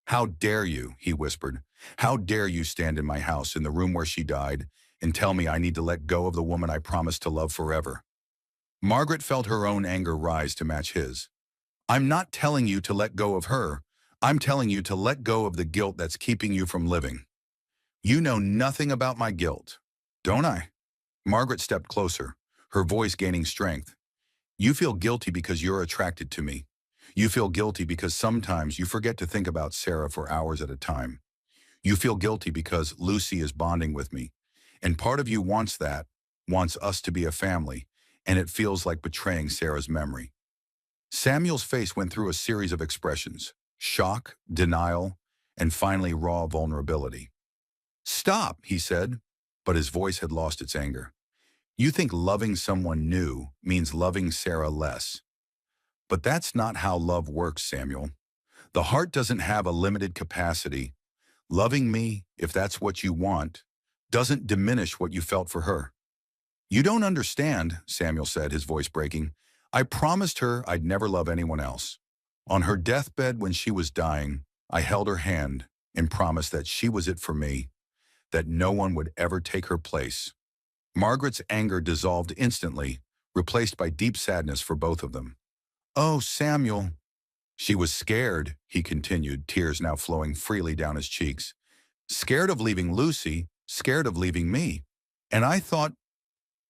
How dare you, he whispered. How dare you stand in my house in the room where she died and tell me I need to let go of the woman I promised to love forever. Margaret felt her own anger rise to match his. I'm not telling you to let go of her. I'm telling you to let go of the guilt that's keeping you from living. You know nothing about my guilt, don't I? Margaret stepped closer, her voice gaining strength. You feel guilty because you're attracted to me. You feel guilty because sometimes you forget to think about Sarah for hours at a time. You feel guilty because Lucy is bonding with me. And part of you wants that, wants us to be a family, and it feels like betraying Sarah's memory. Samuel's face went through a series of expressions: shock, denial, and finally raw vulnerability. Stop, he said, but his voice had lost its anger. You think loving someone new means loving Sarah less. But that's not how love works, Samuel. The heart doesn't have a limited capacity. Loving me, if that's what you want, doesn't diminish what you felt for her. You don't understand, Samuel said, his voice breaking. I promised her I'd never love anyone else. On her deathbed when she was dying, I held her hand and promised that she was it for me, that no one would ever take her place. Margaret's anger dissolved instantly, replaced by deep sadness for both of them. Oh, Samuel. She was scared, he continued, tears now flowing freely down his cheeks. Scared of leaving Lucy, scared of leaving me. And I thought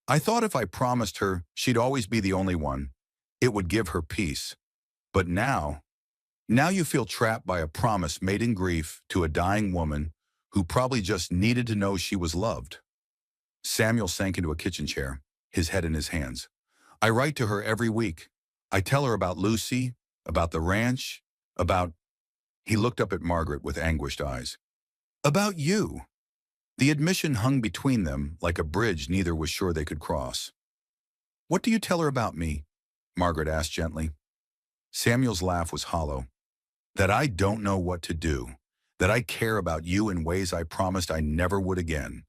if I promised her she'd always be the only one, it would give her peace. But now you feel trapped by a promise made in grief to a dying woman who probably just needed to know she was loved. Samuel sank into a kitchen chair, his head in his hands. I write to her every week. I tell her about Lucy, about the ranch, about... He looked up at Margaret with anguished eyes. About you. The admission hung between them like a bridge neither was sure they could cross. What do you tell her about me? Margaret asked gently. Samuel's laugh was hollow. That I don't know what to do. That I care about you in ways I promised I never would again.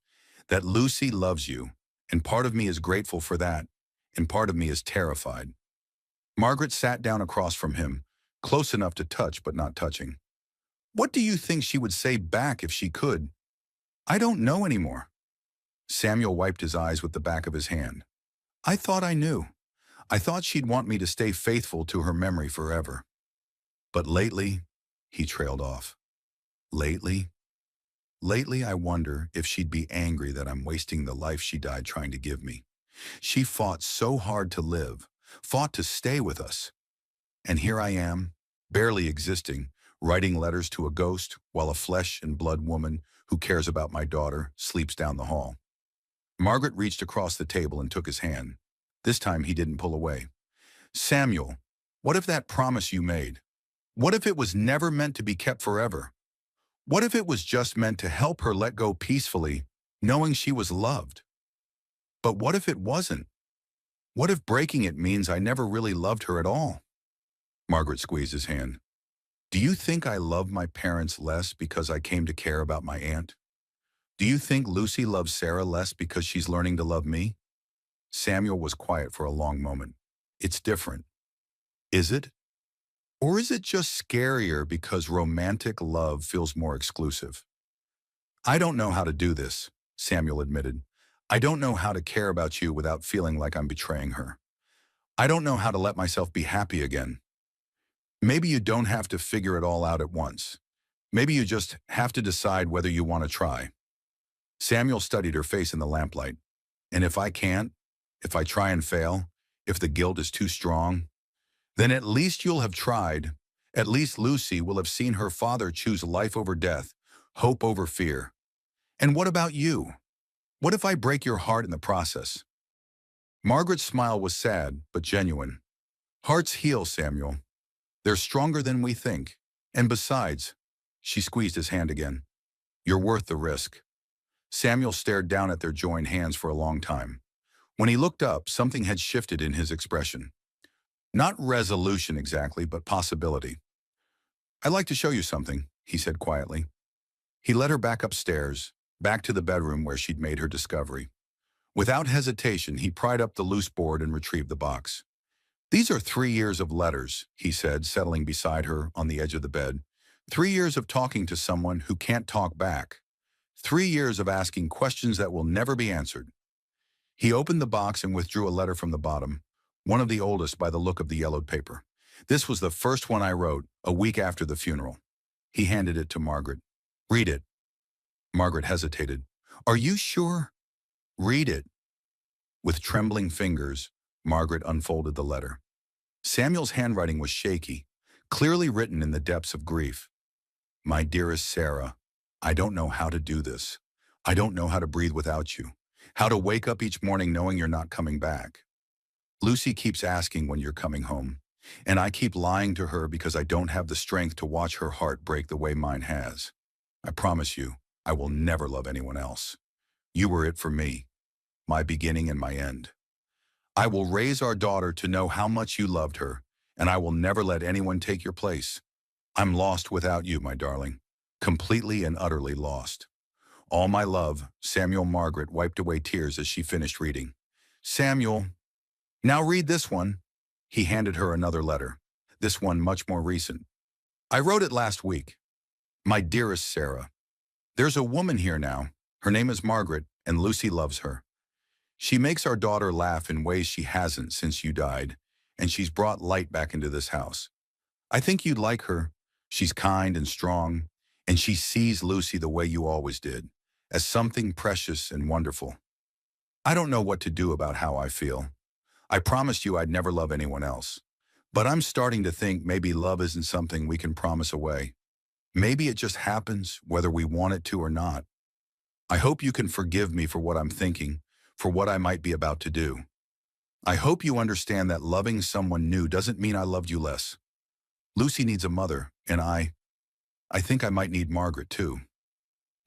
That Lucy loves you, and part of me is grateful for that, and part of me is terrified. Margaret sat down across from him, close enough to touch but not touching. What do you think she would say back if she could? I don't know anymore. Samuel wiped his eyes with the back of his hand. I thought I knew. I thought she'd want me to stay faithful to her memory forever. But lately, he trailed off. Lately I wonder if she'd be angry that I'm wasting the life she died trying to give me. She fought so hard to live, fought to stay with us. And here I am, barely existing, writing letters to a ghost while a flesh and blood woman who cares about my daughter sleeps down the hall. Margaret reached across the table and took his hand. This time he didn't pull away. Samuel, what if that promise you made? What if it was never meant to be kept forever? What if it was just meant to help her let go peacefully, knowing she was loved? But what if it wasn't? What if breaking it means I never really loved her at all? Margaret squeezed his hand. Do you think I love my parents less because I came to care about my aunt? Do you think Lucy loves Sarah less because she's learning to love me? Samuel was quiet for a long moment. It's different. Is it? Or is it just scarier because romantic love feels more exclusive? I don't know how to do this, Samuel admitted. I don't know how to care about you without feeling like I'm betraying her. I don't know how to let myself be happy again. Maybe you don't have to figure it all out at once. Maybe you just have to decide whether you want to try. Samuel studied her face in the lamplight. And if I can't, if I try and fail, if the guilt is too strong, then at least you'll have tried. At least Lucy will have seen her father choose life over death, hope over fear. And what about you? What if I break your heart in the process? Margaret's smile was sad, but genuine. Hearts heal, Samuel. They're stronger than we think. And besides, she squeezed his hand again. You're worth the risk. Samuel stared down at their joined hands for a long time. When he looked up, something had shifted in his expression. Not resolution exactly, but possibility. I'd like to show you something, he said quietly. He led her back upstairs, back to the bedroom where she'd made her discovery. Without hesitation, he pried up the loose board and retrieved the box. These are 3 years of letters, he said, settling beside her on the edge of the bed. 3 years of talking to someone who can't talk back. 3 years of asking questions that will never be answered. He opened the box and withdrew a letter from the bottom, one of the oldest by the look of the yellowed paper. This was the first one I wrote, a week after the funeral. He handed it to Margaret. Read it. Margaret hesitated. Are you sure? Read it. With trembling fingers, Margaret unfolded the letter. Samuel's handwriting was shaky, clearly written in the depths of grief. My dearest Sarah, I don't know how to do this. I don't know how to breathe without you. How to wake up each morning knowing you're not coming back. Lucy keeps asking when you're coming home, and I keep lying to her because I don't have the strength to watch her heart break the way mine has. I promise you, I will never love anyone else. You were it for me, my beginning and my end. I will raise our daughter to know how much you loved her, and I will never let anyone take your place. I'm lost without you, my darling, completely and utterly lost. All my love, Samuel. Margaret wiped away tears as she finished reading. Samuel, now read this one. He handed her another letter, this one much more recent. I wrote it last week. My dearest Sarah, there's a woman here now. Her name is Margaret, and Lucy loves her. She makes our daughter laugh in ways she hasn't since you died, and she's brought light back into this house. I think you'd like her. She's kind and strong, and she sees Lucy the way you always did, as something precious and wonderful. I don't know what to do about how I feel. I promised you I'd never love anyone else. But I'm starting to think maybe love isn't something we can promise away. Maybe it just happens, whether we want it to or not. I hope you can forgive me for what I'm thinking, for what I might be about to do. I hope you understand that loving someone new doesn't mean I loved you less. Lucy needs a mother, and I think I might need Margaret too.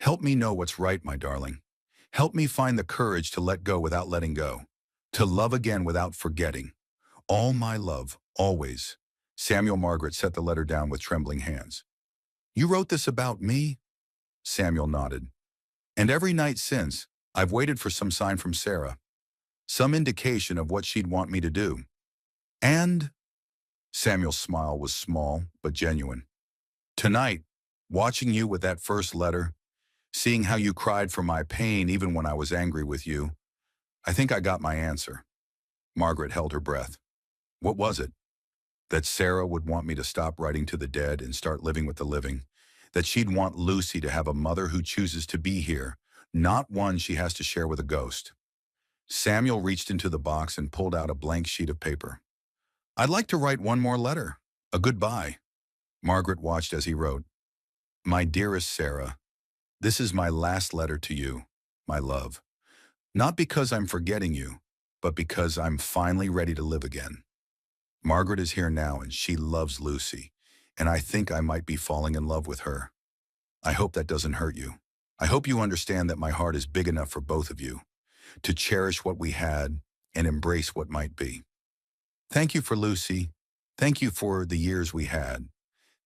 Help me know what's right, my darling. Help me find the courage to let go without letting go, to love again without forgetting. All my love, always. Samuel. Margaret set the letter down with trembling hands. You wrote this about me? Samuel nodded. And every night since, I've waited for some sign from Sarah, some indication of what she'd want me to do. And Samuel's smile was small but genuine. Tonight, watching you with that first letter, seeing how you cried for my pain even when I was angry with you, I think I got my answer. Margaret held her breath. What was it? That Sarah would want me to stop writing to the dead and start living with the living. That she'd want Lucy to have a mother who chooses to be here, not one she has to share with a ghost. Samuel reached into the box and pulled out a blank sheet of paper. I'd like to write one more letter, a goodbye. Margaret watched as he wrote. My dearest Sarah, this is my last letter to you, my love. Not because I'm forgetting you, but because I'm finally ready to live again. Margaret is here now and she loves Lucy, and I think I might be falling in love with her. I hope that doesn't hurt you. I hope you understand that my heart is big enough for both of you, to cherish what we had and embrace what might be. Thank you for Lucy. Thank you for the years we had.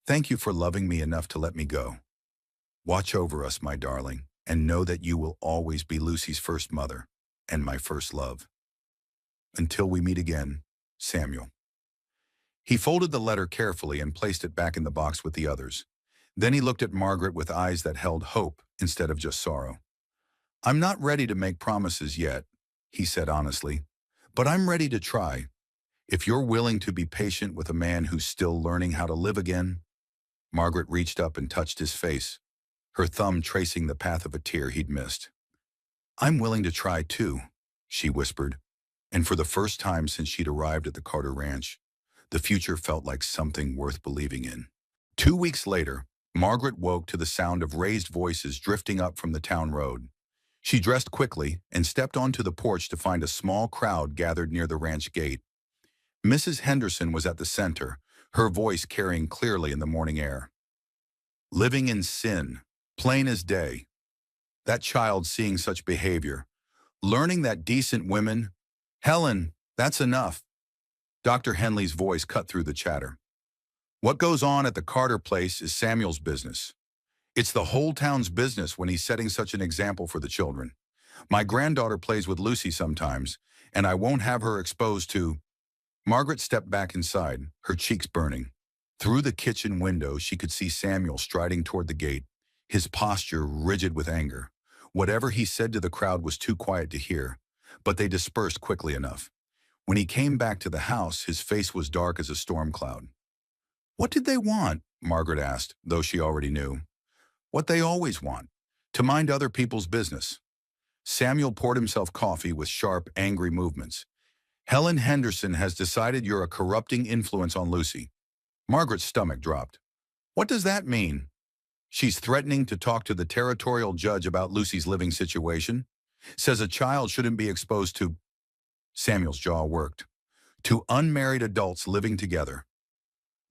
Thank you for loving me enough to let me go. Watch over us, my darling, and know that you will always be Lucy's first mother and my first love. Until we meet again, Samuel. He folded the letter carefully and placed it back in the box with the others. Then he looked at Margaret with eyes that held hope instead of just sorrow. I'm not ready to make promises yet, he said honestly, but I'm ready to try. If you're willing to be patient with a man who's still learning how to live again. Margaret reached up and touched his face, her thumb tracing the path of a tear he'd missed. "I'm willing to try too," she whispered, and for the first time since she'd arrived at the Carter Ranch, the future felt like something worth believing in. 2 weeks later, Margaret woke to the sound of raised voices drifting up from the town road. She dressed quickly and stepped onto the porch to find a small crowd gathered near the ranch gate. Mrs. Henderson was at the center, her voice carrying clearly in the morning air. "Living in sin, plain as day. That child seeing such behavior, learning that decent women—" "Helen, that's enough." Dr. Henley's voice cut through the chatter. "What goes on at the Carter place is Samuel's business. It's the whole town's business when he's setting such an example for the children. My granddaughter plays with Lucy sometimes, and I won't have her exposed to—" Margaret stepped back inside, her cheeks burning. Through the kitchen window, she could see Samuel striding toward the gate, his posture rigid with anger. Whatever he said to the crowd was too quiet to hear, but they dispersed quickly enough. When he came back to the house, his face was dark as a storm cloud. "What did they want?" Margaret asked, though she already knew. "What they always want, to mind other people's business." Samuel poured himself coffee with sharp, angry movements. "Helen Henderson has decided you're a corrupting influence on Lucy." Margaret's stomach dropped. "What does that mean?" "She's threatening to talk to the territorial judge about Lucy's living situation. Says a child shouldn't be exposed to—" Samuel's jaw worked. "To unmarried adults living together."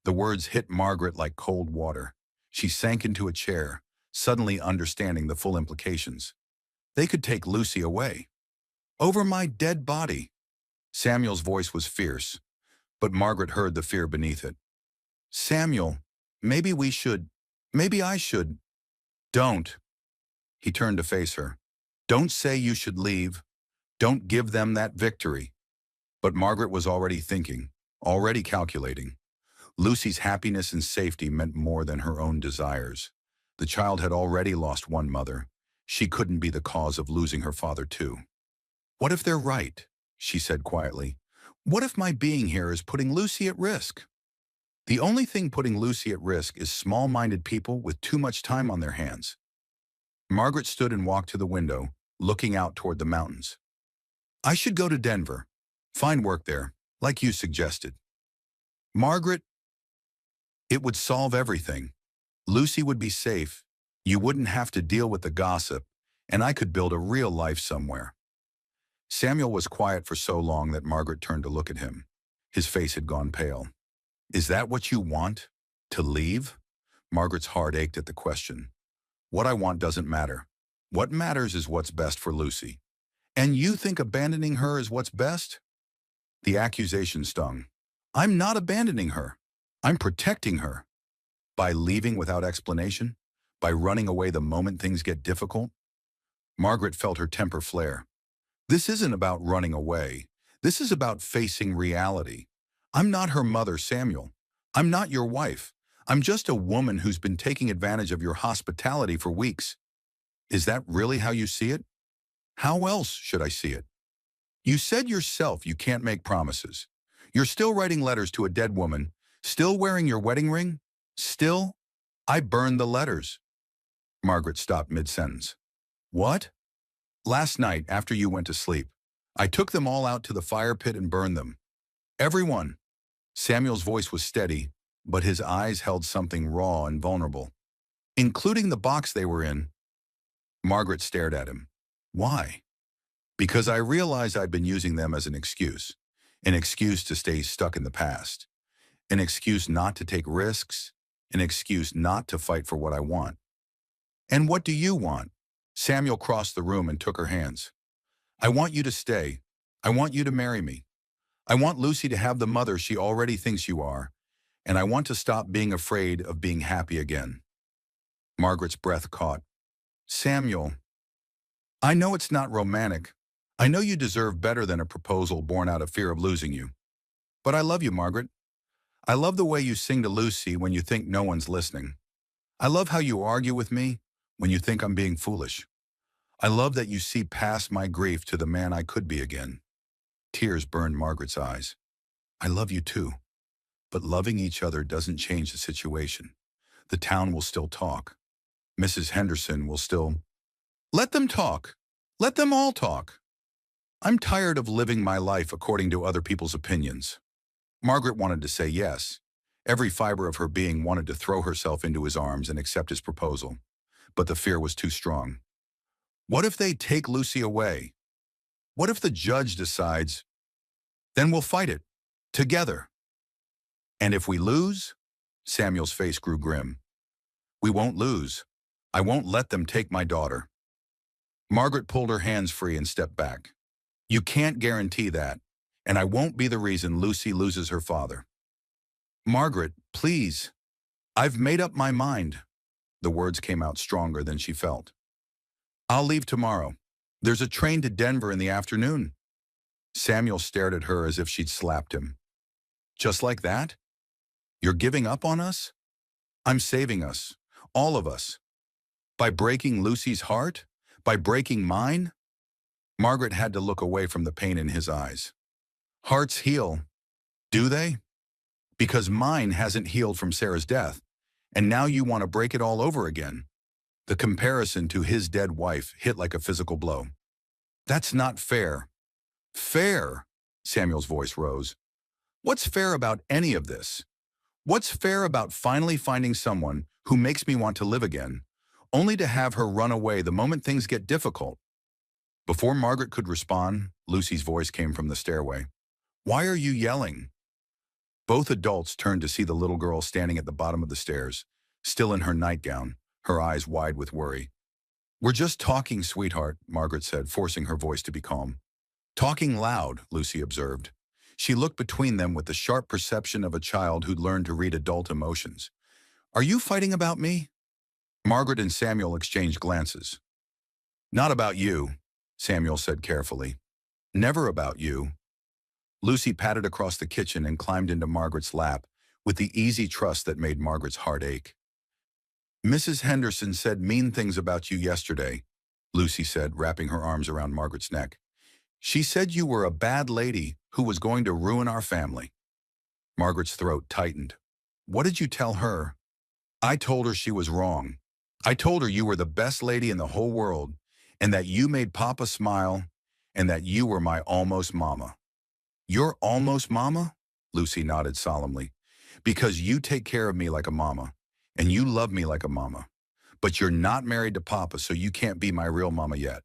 The words hit Margaret like cold water. She sank into a chair, suddenly understanding the full implications. They could take Lucy away. "Over my dead body." Samuel's voice was fierce, but Margaret heard the fear beneath it. "Samuel, maybe I should—" "Don't." He turned to face her. "Don't say you should leave. Don't give them that victory." But Margaret was already thinking, already calculating. Lucy's happiness and safety meant more than her own desires. The child had already lost one mother. She couldn't be the cause of losing her father too. "What if they're right?" she said quietly. "What if my being here is putting Lucy at risk?" "The only thing putting Lucy at risk is small-minded people with too much time on their hands." Margaret stood and walked to the window, looking out toward the mountains. "I should go to Denver. Find work there, like you suggested." "Margaret, it would solve everything. Lucy would be safe, you wouldn't have to deal with the gossip, and I could build a real life somewhere." Samuel was quiet for so long that Margaret turned to look at him. His face had gone pale. "Is that what you want? To leave?" Margaret's heart ached at the question. "What I want doesn't matter. What matters is what's best for Lucy." "And you think abandoning her is what's best?" The accusation stung. "I'm not abandoning her. I'm protecting her." "By leaving without explanation? By running away the moment things get difficult?" Margaret felt her temper flare. "This isn't about running away. This is about facing reality. I'm not her mother, Samuel. I'm not your wife. I'm just a woman who's been taking advantage of your hospitality for weeks." "Is that really how you see it?" "How else should I see it? You said yourself you can't make promises. You're still writing letters to a dead woman, still wearing your wedding ring, still—" "I burned the letters." Margaret stopped mid-sentence. "What?" "Last night, after you went to sleep, I took them all out to the fire pit and burned them. Everyone." Samuel's voice was steady, but his eyes held something raw and vulnerable. "Including the box they were in." Margaret stared at him. "Why?" "Because I realized I'd been using them as an excuse to stay stuck in the past, an excuse not to take risks, an excuse not to fight for what I want." "And what do you want?" Samuel crossed the room and took her hands. "I want you to stay. I want you to marry me. I want Lucy to have the mother she already thinks you are, and I want to stop being afraid of being happy again." Margaret's breath caught. "Samuel, I know it's not romantic. I know you deserve better than a proposal born out of fear of losing you. But I love you, Margaret. I love the way you sing to Lucy when you think no one's listening. I love how you argue with me when you think I'm being foolish. I love that you see past my grief to the man I could be again." Tears burned Margaret's eyes. "I love you too. But loving each other doesn't change the situation. The town will still talk. Mrs. Henderson will still... Let them talk. Let them all talk. I'm tired of living my life according to other people's opinions. Margaret wanted to say yes. Every fiber of her being wanted to throw herself into his arms and accept his proposal. But the fear was too strong. What if they take Lucy away? What if the judge decides, then we'll fight it, together. And if we lose? Samuel's face grew grim. We won't lose. I won't let them take my daughter. Margaret pulled her hands free and stepped back. You can't guarantee that, and I won't be the reason Lucy loses her father. Margaret, please. I've made up my mind. The words came out stronger than she felt. I'll leave tomorrow. There's a train to Denver in the afternoon. Samuel stared at her as if she'd slapped him. Just like that? You're giving up on us? I'm saving us, all of us. By breaking Lucy's heart? By breaking mine? Margaret had to look away from the pain in his eyes. Hearts heal. Do they? Because mine hasn't healed from Sarah's death, and now you want to break it all over again. The comparison to his dead wife hit like a physical blow. That's not fair. Fair? Samuel's voice rose. What's fair about any of this? What's fair about finally finding someone who makes me want to live again, only to have her run away the moment things get difficult? Before Margaret could respond, Lucy's voice came from the stairway. Why are you yelling? Both adults turned to see the little girl standing at the bottom of the stairs, still in her nightgown, her eyes wide with worry. We're just talking, sweetheart, Margaret said, forcing her voice to be calm. Talking loud, Lucy observed. She looked between them with the sharp perception of a child who'd learned to read adult emotions. Are you fighting about me? Margaret and Samuel exchanged glances. Not about you, Samuel said carefully. Never about you. Lucy patted across the kitchen and climbed into Margaret's lap with the easy trust that made Margaret's heart ache. Mrs. Henderson said mean things about you yesterday, Lucy said, wrapping her arms around Margaret's neck. She said you were a bad lady who was going to ruin our family. Margaret's throat tightened. What did you tell her? I told her she was wrong. I told her you were the best lady in the whole world, and that you made Papa smile, and that you were my almost mama. Your almost mama? Lucy nodded solemnly. Because you take care of me like a mama, and you love me like a mama. But you're not married to Papa, so you can't be my real mama yet.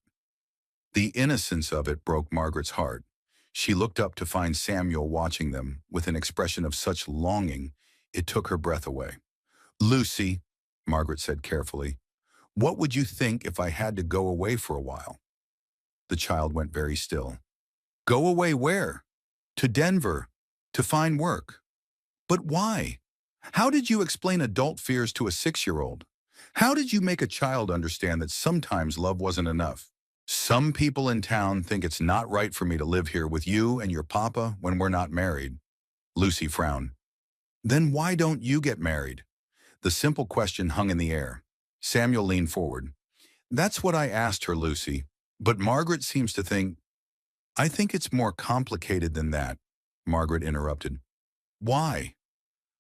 The innocence of it broke Margaret's heart. She looked up to find Samuel watching them with an expression of such longing it took her breath away. Lucy, Margaret said carefully, what would you think if I had to go away for a while? The child went very still. Go away where? To Denver, to find work. But why? How did you explain adult fears to a 6-year-old? How did you make a child understand that sometimes love wasn't enough? Some people in town think it's not right for me to live here with you and your papa when we're not married. Lucy frowned. Then why don't you get married? The simple question hung in the air. Samuel leaned forward. That's what I asked her, Lucy. But Margaret seems to think... I think it's more complicated than that, Margaret interrupted. Why?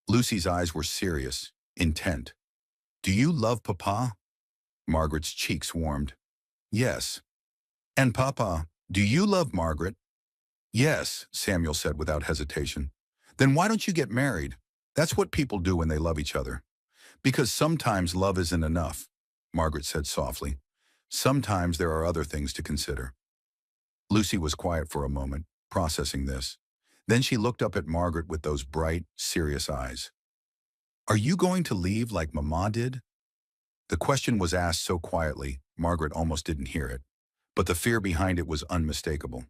Lucy's eyes were serious, intent. Do you love Papa? Margaret's cheeks warmed. Yes. And Papa, do you love Margaret? Yes, Samuel said without hesitation. Then why don't you get married? That's what people do when they love each other. Because sometimes love isn't enough, Margaret said softly. Sometimes there are other things to consider. Lucy was quiet for a moment, processing this. Then she looked up at Margaret with those bright, serious eyes. Are you going to leave like Mama did? The question was asked so quietly, Margaret almost didn't hear it. But the fear behind it was unmistakable.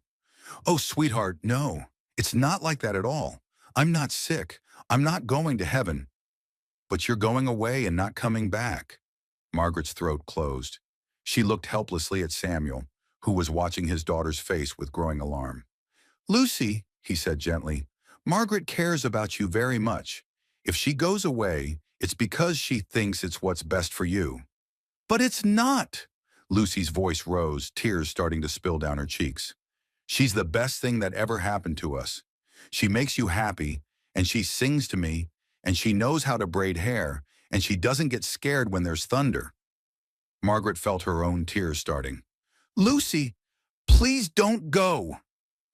Oh, sweetheart, no. It's not like that at all. I'm not sick. I'm not going to heaven. But you're going away and not coming back. Margaret's throat closed. She looked helplessly at Samuel, who was watching his daughter's face with growing alarm. Lucy, he said gently, Margaret cares about you very much. If she goes away, it's because she thinks it's what's best for you. But it's not. Lucy's voice rose, tears starting to spill down her cheeks. She's the best thing that ever happened to us. She makes you happy, and she sings to me, and she knows how to braid hair, and she doesn't get scared when there's thunder. Margaret felt her own tears starting. Lucy, please don't go.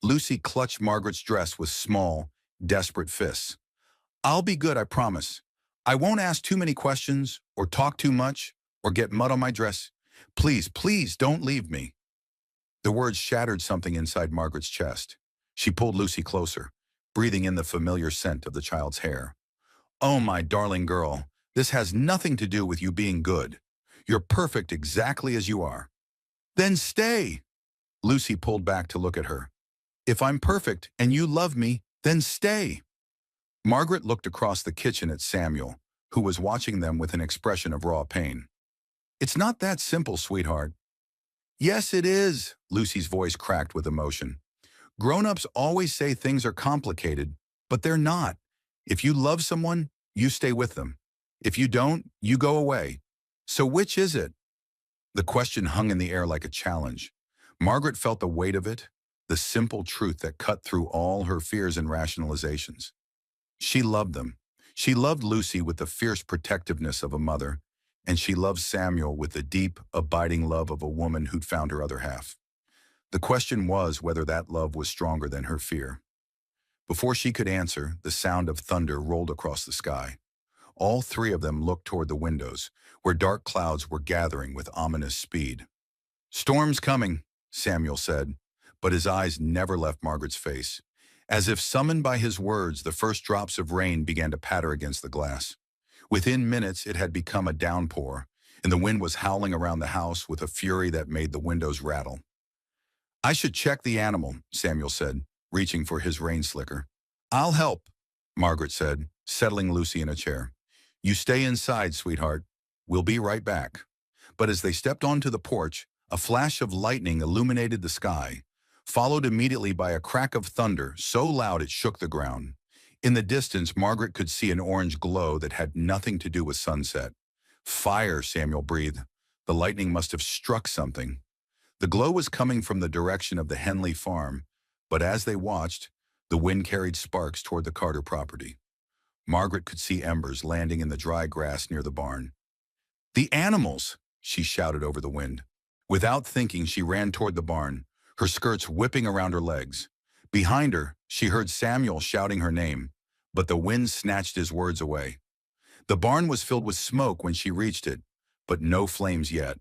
Lucy clutched Margaret's dress with small, desperate fists. I'll be good, I promise. I won't ask too many questions, or talk too much, or get mud on my dress. Please, please don't leave me. The words shattered something inside Margaret's chest. She pulled Lucy closer, breathing in the familiar scent of the child's hair. Oh, my darling girl, this has nothing to do with you being good. You're perfect exactly as you are. Then stay. Lucy pulled back to look at her. If I'm perfect and you love me, then stay. Margaret looked across the kitchen at Samuel, who was watching them with an expression of raw pain. It's not that simple, sweetheart. Yes, it is, Lucy's voice cracked with emotion. Grown-ups always say things are complicated, but they're not. If you love someone, you stay with them. If you don't, you go away. So which is it? The question hung in the air like a challenge. Margaret felt the weight of it, the simple truth that cut through all her fears and rationalizations. She loved them. She loved Lucy with the fierce protectiveness of a mother, and she loved Samuel with the deep, abiding love of a woman who'd found her other half. The question was whether that love was stronger than her fear. Before she could answer, the sound of thunder rolled across the sky. All three of them looked toward the windows, where dark clouds were gathering with ominous speed. Storm's coming, Samuel said, but his eyes never left Margaret's face. As if summoned by his words, the first drops of rain began to patter against the glass. Within minutes, it had become a downpour, and the wind was howling around the house with a fury that made the windows rattle. I should check the animal, Samuel said, reaching for his rain slicker. I'll help, Margaret said, settling Lucy in a chair. You stay inside, sweetheart. We'll be right back. But as they stepped onto the porch, a flash of lightning illuminated the sky, followed immediately by a crack of thunder so loud it shook the ground. In the distance, Margaret could see an orange glow that had nothing to do with sunset. Fire, Samuel breathed. The lightning must have struck something. The glow was coming from the direction of the Henley farm, but as they watched, the wind carried sparks toward the Carter property. Margaret could see embers landing in the dry grass near the barn. The animals, she shouted over the wind. Without thinking, she ran toward the barn, her skirts whipping around her legs. Behind her, she heard Samuel shouting her name, but the wind snatched his words away. The barn was filled with smoke when she reached it, but no flames yet.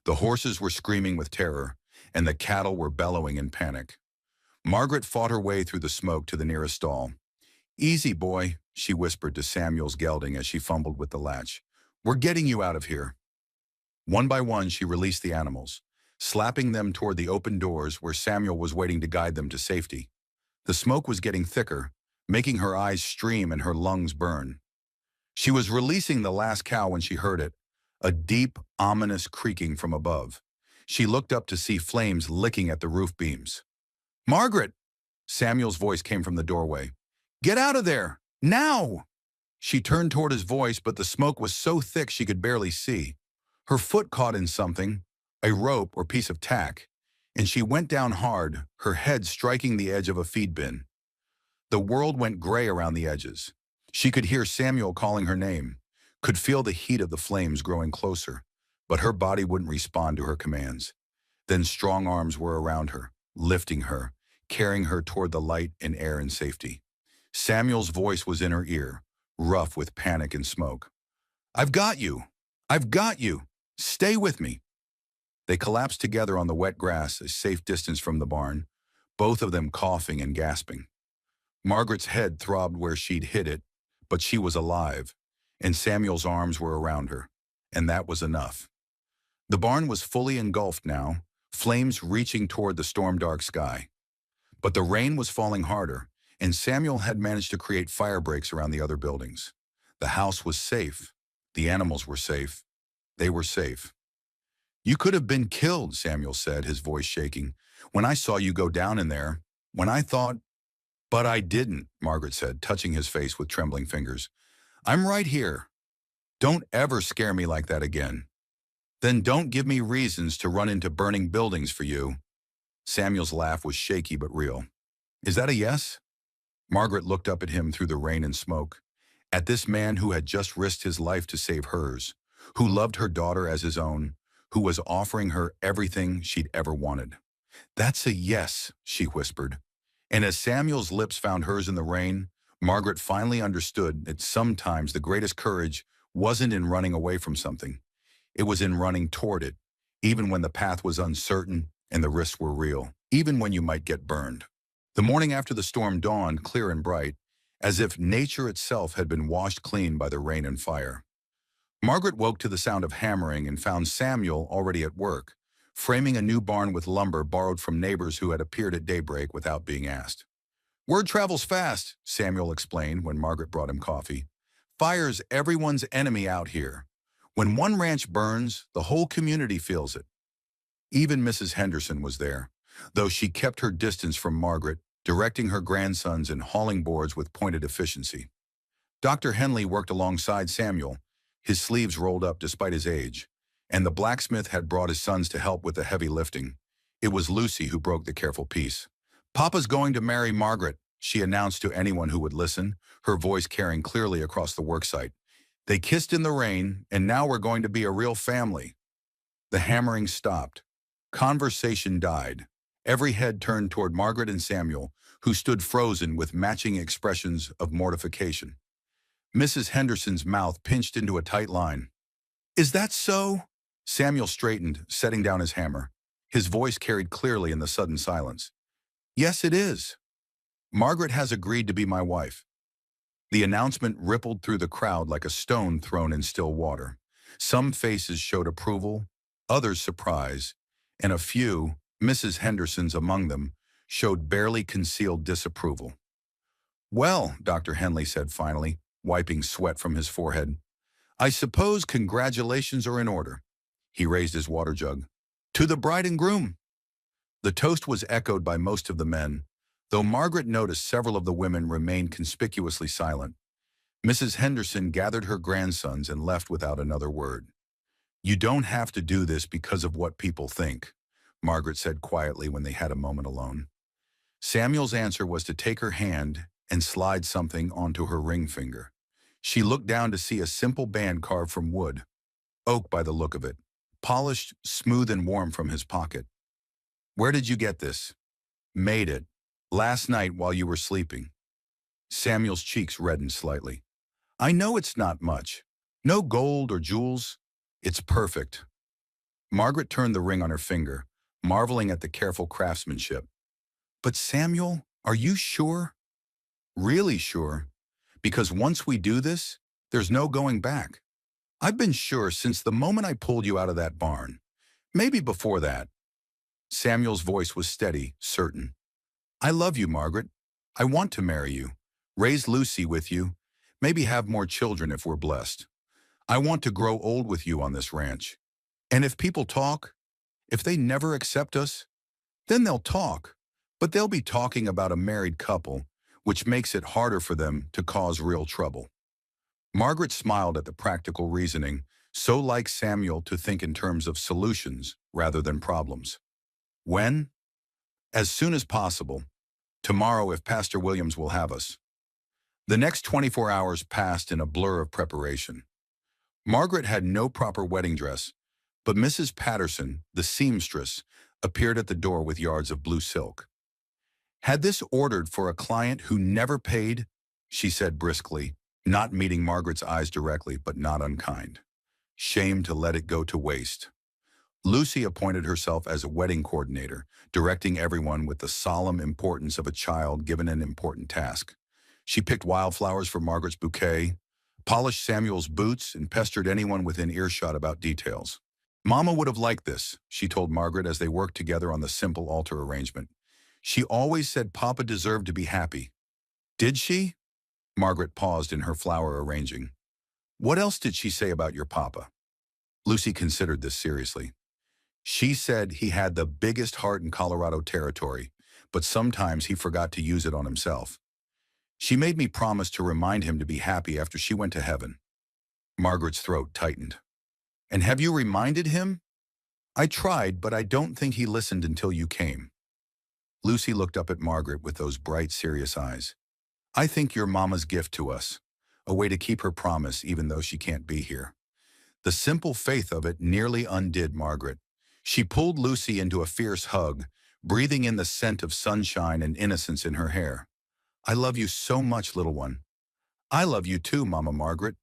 The horses were screaming with terror, and the cattle were bellowing in panic. Margaret fought her way through the smoke to the nearest stall. Easy, boy, she whispered to Samuel's gelding as she fumbled with the latch. We're getting you out of here. One by one, she released the animals, slapping them toward the open doors where Samuel was waiting to guide them to safety. The smoke was getting thicker, making her eyes stream and her lungs burn. She was releasing the last cow when she heard it, a deep, ominous creaking from above. She looked up to see flames licking at the roof beams. Margaret! Samuel's voice came from the doorway. Get out of there! Now! She turned toward his voice, but the smoke was so thick she could barely see. Her foot caught in something, a rope or piece of tack, and she went down hard, her head striking the edge of a feed bin. The world went gray around the edges. She could hear Samuel calling her name, could feel the heat of the flames growing closer, but her body wouldn't respond to her commands. Then strong arms were around her, lifting her, carrying her toward the light and air and safety. Samuel's voice was in her ear, rough with panic and smoke. I've got you! I've got you! Stay with me! They collapsed together on the wet grass, a safe distance from the barn, both of them coughing and gasping. Margaret's head throbbed where she'd hit it, but she was alive, and Samuel's arms were around her, and that was enough. The barn was fully engulfed now, flames reaching toward the storm-dark sky. But the rain was falling harder, and Samuel had managed to create fire breaks around the other buildings. The house was safe. The animals were safe. They were safe. You could have been killed, Samuel said, his voice shaking. When I saw you go down in there, when I thought... But I didn't, Margaret said, touching his face with trembling fingers. I'm right here. Don't ever scare me like that again. Then don't give me reasons to run into burning buildings for you. Samuel's laugh was shaky but real. Is that a yes? Margaret looked up at him through the rain and smoke. at this man who had just risked his life to save hers, who loved her daughter as his own, who was offering her everything she'd ever wanted. "That's a yes," she whispered. And as Samuel's lips found hers in the rain, Margaret finally understood that sometimes the greatest courage wasn't in running away from something. It was in running toward it, even when the path was uncertain and the risks were real, even when you might get burned. The morning after the storm dawned clear and bright, as if nature itself had been washed clean by the rain and fire. Margaret woke to the sound of hammering and found Samuel already at work, framing a new barn with lumber borrowed from neighbors who had appeared at daybreak without being asked. "Word travels fast," Samuel explained when Margaret brought him coffee. "Fire's everyone's enemy out here. When one ranch burns, the whole community feels it." Even Mrs. Henderson was there, though she kept her distance from Margaret, directing her grandsons and hauling boards with pointed efficiency. Dr. Henley worked alongside Samuel, his sleeves rolled up despite his age, and the blacksmith had brought his sons to help with the heavy lifting. It was Lucy who broke the careful peace. "Papa's going to marry Margaret," she announced to anyone who would listen, her voice carrying clearly across the worksite. "They kissed in the rain, and now we're going to be a real family." The hammering stopped. Conversation died. Every head turned toward Margaret and Samuel, who stood frozen with matching expressions of mortification. Mrs. Henderson's mouth pinched into a tight line. "Is that so?" Samuel straightened, setting down his hammer. His voice carried clearly in the sudden silence. "Yes, it is. Margaret has agreed to be my wife." The announcement rippled through the crowd like a stone thrown in still water. Some faces showed approval, others surprise, and a few, Mrs. Henderson's among them, showed barely concealed disapproval. "Well," Dr. Henley said finally, wiping sweat from his forehead, "I suppose congratulations are in order." He raised his water jug. "To the bride and groom." The toast was echoed by most of the men, though Margaret noticed several of the women remained conspicuously silent. Mrs. Henderson gathered her grandsons and left without another word. "You don't have to do this because of what people think," Margaret said quietly when they had a moment alone. Samuel's answer was to take her hand and slide something onto her ring finger. She looked down to see a simple band carved from wood, oak by the look of it, polished, smooth and warm from his pocket. "Where did you get this?" "Made it. Last night while you were sleeping." Samuel's cheeks reddened slightly. "I know it's not much. No gold or jewels. It's perfect." Margaret turned the ring on her finger, marveling at the careful craftsmanship. "But Samuel, are you sure?" "Really sure. Because once we do this, there's no going back. I've been sure since the moment I pulled you out of that barn. Maybe before that." Samuel's voice was steady, certain. "I love you, Margaret. I want to marry you, raise Lucy with you, maybe have more children if we're blessed. I want to grow old with you on this ranch. And if people talk, if they never accept us, then they'll talk, but they'll be talking about a married couple, which makes it harder for them to cause real trouble." Margaret smiled at the practical reasoning, so like Samuel to think in terms of solutions rather than problems. "When?" "As soon as possible. Tomorrow if Pastor Williams will have us." The next 24 hours passed in a blur of preparation. Margaret had no proper wedding dress, but Mrs. Patterson, the seamstress, appeared at the door with yards of blue silk. "Had this ordered for a client who never paid," she said briskly, not meeting Margaret's eyes directly but not unkind. "Shame to let it go to waste." Lucy appointed herself as a wedding coordinator, directing everyone with the solemn importance of a child given an important task. She picked wildflowers for Margaret's bouquet, polished Samuel's boots, and pestered anyone within earshot about details. "Mama would have liked this," she told Margaret as they worked together on the simple altar arrangement. "She always said Papa deserved to be happy." "Did she?" Margaret paused in her flower arranging. "What else did she say about your papa?" Lucy considered this seriously. "She said he had the biggest heart in Colorado Territory, but sometimes he forgot to use it on himself. She made me promise to remind him to be happy after she went to heaven." Margaret's throat tightened. "And have you reminded him?" "I tried, but I don't think he listened until you came." Lucy looked up at Margaret with those bright, serious eyes. "I think you're Mama's gift to us. a way to keep her promise even though she can't be here. The simple faith of it nearly undid Margaret. She pulled Lucy into a fierce hug, breathing in the scent of sunshine and innocence in her hair. "I love you so much, little one." "I love you too, Mama Margaret."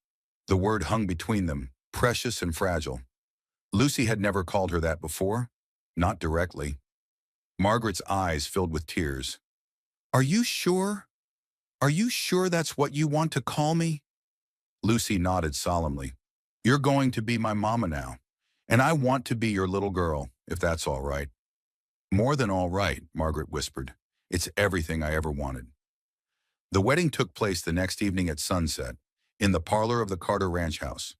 The word hung between them, precious and fragile. Lucy had never called her that before, not directly. Margaret's eyes filled with tears. "Are you sure? Are you sure that's what you want to call me?" Lucy nodded solemnly. "You're going to be my mama now, and I want to be your little girl, if that's all right." "More than all right," Margaret whispered. "It's everything I ever wanted." The wedding took place the next evening at sunset, in the parlor of the Carter Ranch house.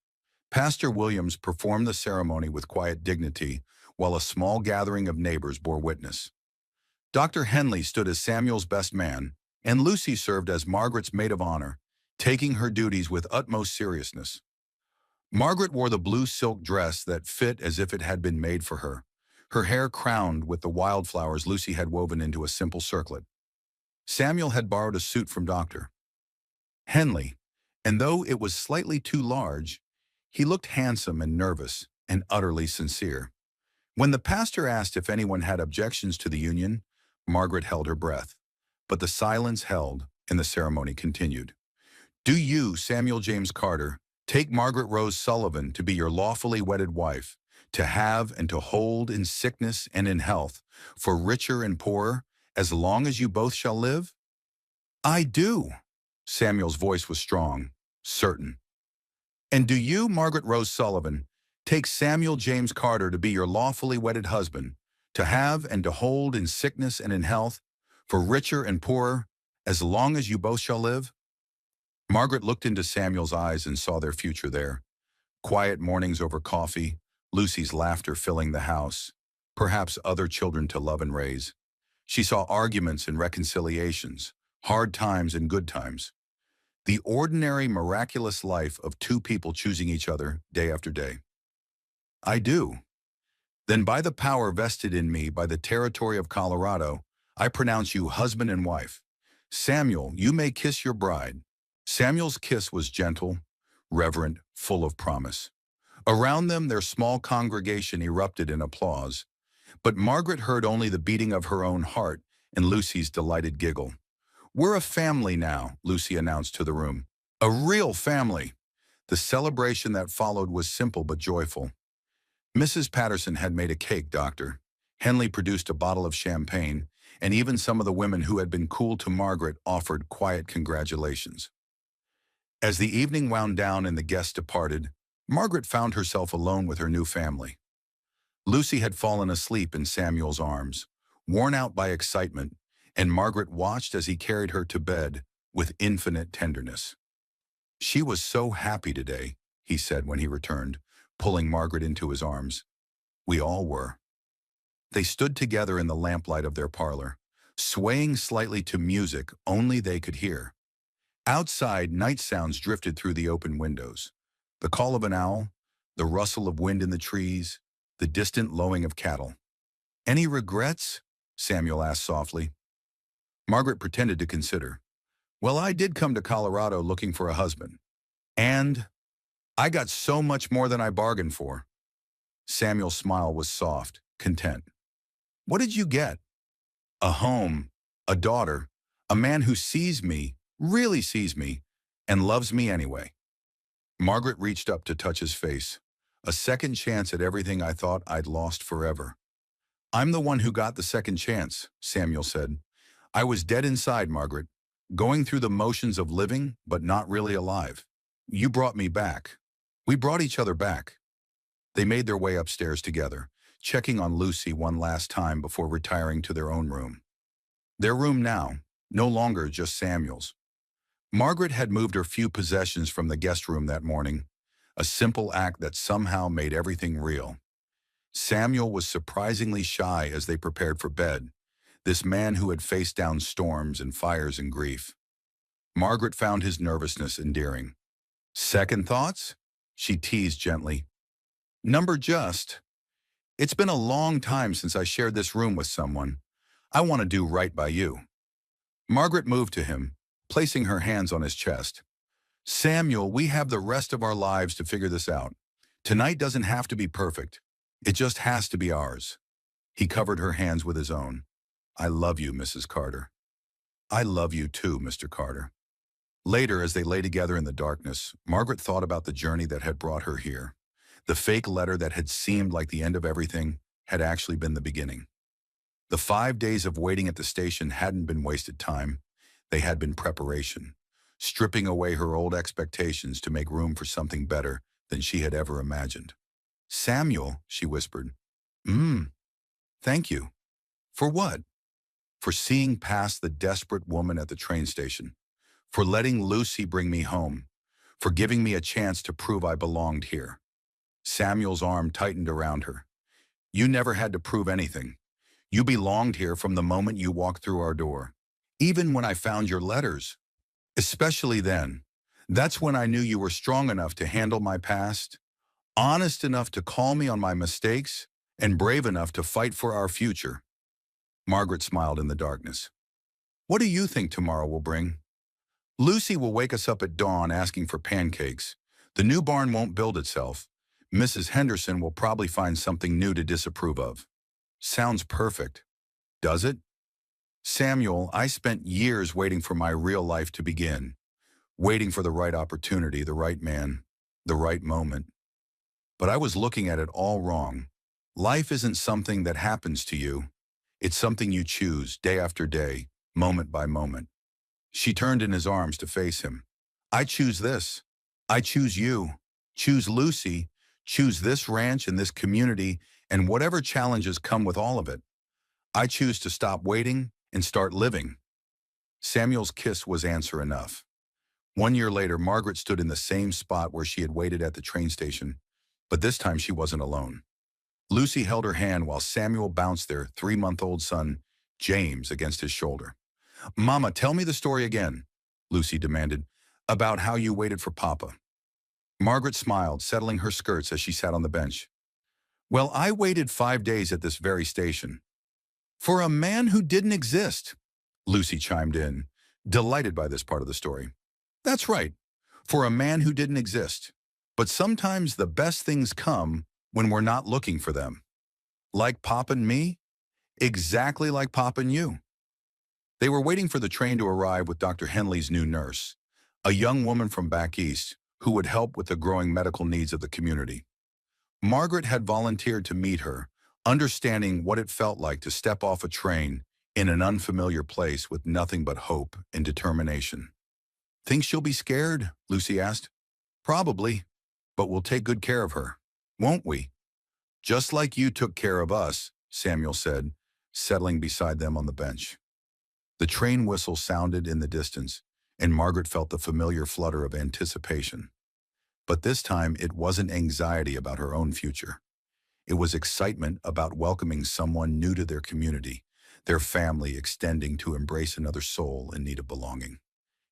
Pastor Williams performed the ceremony with quiet dignity, while a small gathering of neighbors bore witness. Dr. Henley stood as Samuel's best man, and Lucy served as Margaret's maid of honor, taking her duties with utmost seriousness. Margaret wore the blue silk dress that fit as if it had been made for her hair crowned with the wildflowers Lucy had woven into a simple circlet. Samuel had borrowed a suit from Dr. Henley, and though it was slightly too large, he looked handsome and nervous and utterly sincere. When the pastor asked if anyone had objections to the union, Margaret held her breath. But the silence held, and the ceremony continued. "Do you, Samuel James Carter, take Margaret Rose Sullivan to be your lawfully wedded wife, to have and to hold in sickness and in health, for richer and poorer, as long as you both shall live?" "I do." Samuel's voice was strong, certain. "And do you, Margaret Rose Sullivan, take Samuel James Carter to be your lawfully wedded husband, to have and to hold in sickness and in health, for richer and poorer, as long as you both shall live?" Margaret looked into Samuel's eyes and saw their future there. Quiet mornings over coffee, Lucy's laughter filling the house, perhaps other children to love and raise. She saw arguments and reconciliations, hard times and good times. The ordinary, miraculous life of two people choosing each other day after day. "I do." "Then by the power vested in me by the territory of Colorado, I pronounce you husband and wife. Samuel, you may kiss your bride." Samuel's kiss was gentle, reverent, full of promise. Around them, their small congregation erupted in applause. But Margaret heard only the beating of her own heart and Lucy's delighted giggle. "We're a family now," Lucy announced to the room. "A real family." The celebration that followed was simple but joyful. Mrs. Patterson had made a cake, Dr. Henley produced a bottle of champagne, and even some of the women who had been cool to Margaret offered quiet congratulations. As the evening wound down and the guests departed, Margaret found herself alone with her new family. Lucy had fallen asleep in Samuel's arms, worn out by excitement, and Margaret watched as he carried her to bed with infinite tenderness. "She was so happy today," he said when he returned, pulling Margaret into his arms. "We all were." They stood together in the lamplight of their parlor, swaying slightly to music only they could hear. Outside, night sounds drifted through the open windows. The call of an owl, the rustle of wind in the trees, the distant lowing of cattle. "Any regrets?" Samuel asked softly. Margaret pretended to consider. "Well, I did come to Colorado looking for a husband. And I got so much more than I bargained for." Samuel's smile was soft, content. "What did you get?" "A home, a daughter, a man who sees me, really sees me, and loves me anyway." Margaret reached up to touch his face. "A second chance at everything I thought I'd lost forever." "I'm the one who got the second chance," Samuel said. "I was dead inside, Margaret, going through the motions of living, but not really alive. You brought me back. We brought each other back." They made their way upstairs together, checking on Lucy one last time before retiring to their own room. Their room now, no longer just Samuel's. Margaret had moved her few possessions from the guest room that morning, a simple act that somehow made everything real. Samuel was surprisingly shy as they prepared for bed, this man who had faced down storms and fires and grief. Margaret found his nervousness endearing. "Second thoughts?" she teased gently. "Number just. It's been a long time since I shared this room with someone. I want to do right by you." Margaret moved to him, placing her hands on his chest. Samuel, we have the rest of our lives to figure this out. Tonight doesn't have to be perfect. It just has to be ours. He covered her hands with his own. I love you, Mrs. Carter. I love you too, Mr. Carter. Later, as they lay together in the darkness, Margaret thought about the journey that had brought her here. The fake letter that had seemed like the end of everything had actually been the beginning. The 5 days of waiting at the station hadn't been wasted time. They had been preparation, stripping away her old expectations to make room for something better than she had ever imagined. Samuel, she whispered. Thank you. For what? For seeing past the desperate woman at the train station. For letting Lucy bring me home. For giving me a chance to prove I belonged here. Samuel's arm tightened around her. You never had to prove anything. You belonged here from the moment you walked through our door. Even when I found your letters. Especially then. That's when I knew you were strong enough to handle my past, honest enough to call me on my mistakes, and brave enough to fight for our future. Margaret smiled in the darkness. What do you think tomorrow will bring? Lucy will wake us up at dawn asking for pancakes. The new barn won't build itself. Mrs. Henderson will probably find something new to disapprove of. Sounds perfect. Does it? Samuel, I spent years waiting for my real life to begin. Waiting for the right opportunity, the right man, the right moment. But I was looking at it all wrong. Life isn't something that happens to you. It's something you choose day after day, moment by moment. She turned in his arms to face him. I choose this. I choose you. Choose Lucy. Choose this ranch and this community and whatever challenges come with all of it. I choose to stop waiting and start living. Samuel's kiss was answer enough. 1 year later, Margaret stood in the same spot where she had waited at the train station, but this time she wasn't alone. Lucy held her hand while Samuel bounced their 3-month-old son, James, against his shoulder. Mama, tell me the story again, Lucy demanded, about how you waited for Papa. Margaret smiled, settling her skirts as she sat on the bench. Well, I waited 5 days at this very station. For a man who didn't exist, Lucy chimed in, delighted by this part of the story. That's right, for a man who didn't exist. But sometimes the best things come when we're not looking for them. Like Pop and me? Exactly like Pop and you. They were waiting for the train to arrive with Dr. Henley's new nurse, a young woman from back east who would help with the growing medical needs of the community. Margaret had volunteered to meet her, understanding what it felt like to step off a train in an unfamiliar place with nothing but hope and determination. Think she'll be scared? Lucy asked. Probably, but we'll take good care of her, won't we? Just like you took care of us, Samuel said, settling beside them on the bench. The train whistle sounded in the distance, and Margaret felt the familiar flutter of anticipation. But this time, it wasn't anxiety about her own future. It was excitement about welcoming someone new to their community, their family extending to embrace another soul in need of belonging.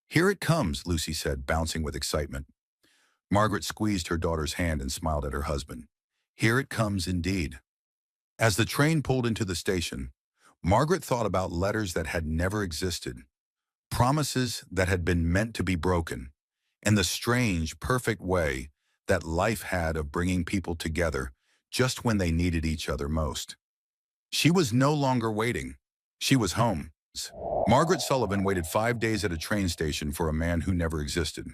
Here it comes, Lucy said, bouncing with excitement. Margaret squeezed her daughter's hand and smiled at her husband. Here it comes indeed. As the train pulled into the station, Margaret thought about letters that had never existed, promises that had been meant to be broken, and the strange, perfect way that life had of bringing people together just when they needed each other most. She was no longer waiting. She was home. Margaret Sullivan waited 5 days at a train station for a man who never existed.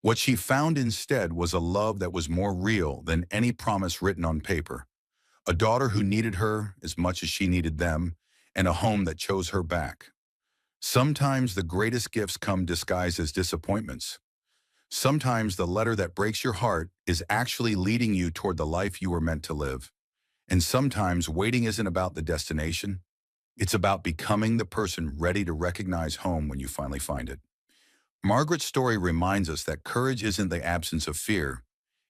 What she found instead was a love that was more real than any promise written on paper, a daughter who needed her as much as she needed them, and a home that chose her back. Sometimes the greatest gifts come disguised as disappointments. Sometimes the letter that breaks your heart is actually leading you toward the life you were meant to live. And sometimes waiting isn't about the destination. It's about becoming the person ready to recognize home when you finally find it. Margaret's story reminds us that courage isn't the absence of fear.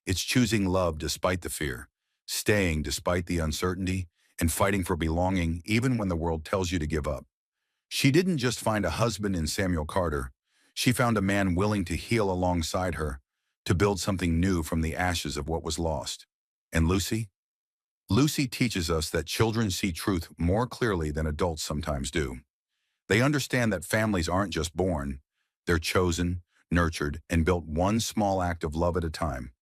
It's choosing love despite the fear, staying despite the uncertainty, and fighting for belonging even when the world tells you to give up. She didn't just find a husband in Samuel Carter. She found a man willing to heal alongside her, to build something new from the ashes of what was lost. And Lucy? Lucy teaches us that children see truth more clearly than adults sometimes do. They understand that families aren't just born, they're chosen, nurtured, and built one small act of love at a time.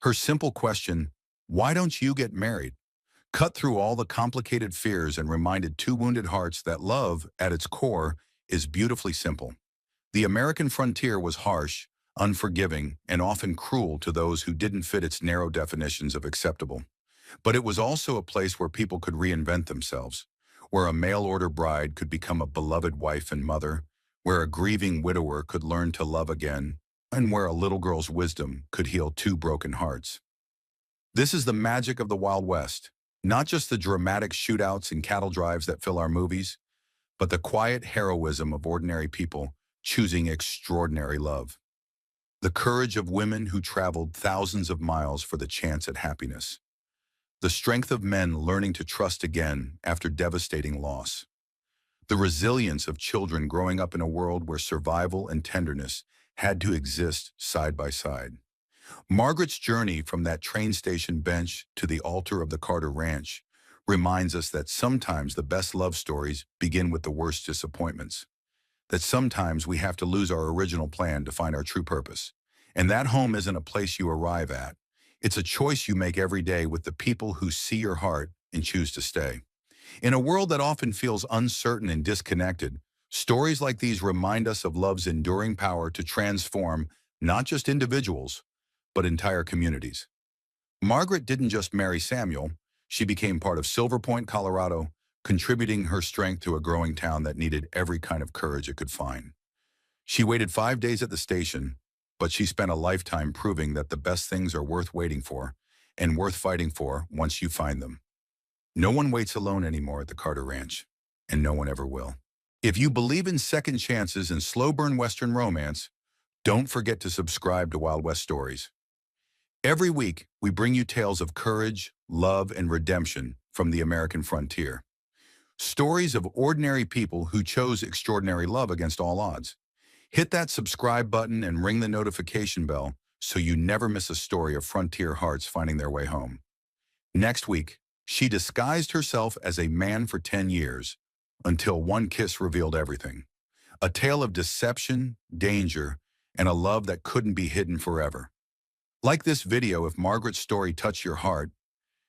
Her simple question, "Why don't you get married?" cut through all the complicated fears and reminded two wounded hearts that love, at its core, is beautifully simple. The American frontier was harsh, unforgiving, and often cruel to those who didn't fit its narrow definitions of acceptable. But it was also a place where people could reinvent themselves, where a mail-order bride could become a beloved wife and mother, where a grieving widower could learn to love again, and where a little girl's wisdom could heal two broken hearts. This is the magic of the Wild West, not just the dramatic shootouts and cattle drives that fill our movies, but the quiet heroism of ordinary people choosing extraordinary love. The courage of women who traveled thousands of miles for the chance at happiness. The strength of men learning to trust again after devastating loss. The resilience of children growing up in a world where survival and tenderness had to exist side by side. Margaret's journey from that train station bench to the altar of the Carter Ranch reminds us that sometimes the best love stories begin with the worst disappointments. That sometimes we have to lose our original plan to find our true purpose. And that home isn't a place you arrive at. It's a choice you make every day with the people who see your heart and choose to stay. In a world that often feels uncertain and disconnected, stories like these remind us of love's enduring power to transform not just individuals, but entire communities. Margaret didn't just marry Samuel, she became part of Silver Point, Colorado, contributing her strength to a growing town that needed every kind of courage it could find. She waited 5 days at the station, but she spent a lifetime proving that the best things are worth waiting for and worth fighting for once you find them. No one waits alone anymore at the Carter Ranch, and no one ever will. If you believe in second chances and slow-burn Western romance, don't forget to subscribe to Wild West Stories. Every week, we bring you tales of courage, love, and redemption from the American frontier. Stories of ordinary people who chose extraordinary love against all odds. Hit that subscribe button and ring the notification bell so you never miss a story of frontier hearts finding their way home. Next week, she disguised herself as a man for 10 years until one kiss revealed everything. A tale of deception, danger, and a love that couldn't be hidden forever. Like this video, if Margaret's story touched your heart,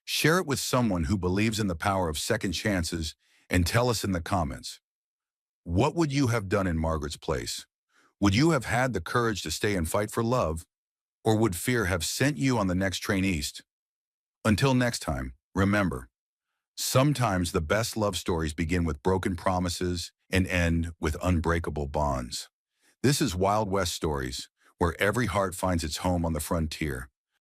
share it with someone who believes in the power of second chances and tell us in the comments. What would you have done in Margaret's place? Would you have had the courage to stay and fight for love, or would fear have sent you on the next train east? Until next time, remember, sometimes the best love stories begin with broken promises and end with unbreakable bonds. This is Wild West Stories, where every heart finds its home on the frontier.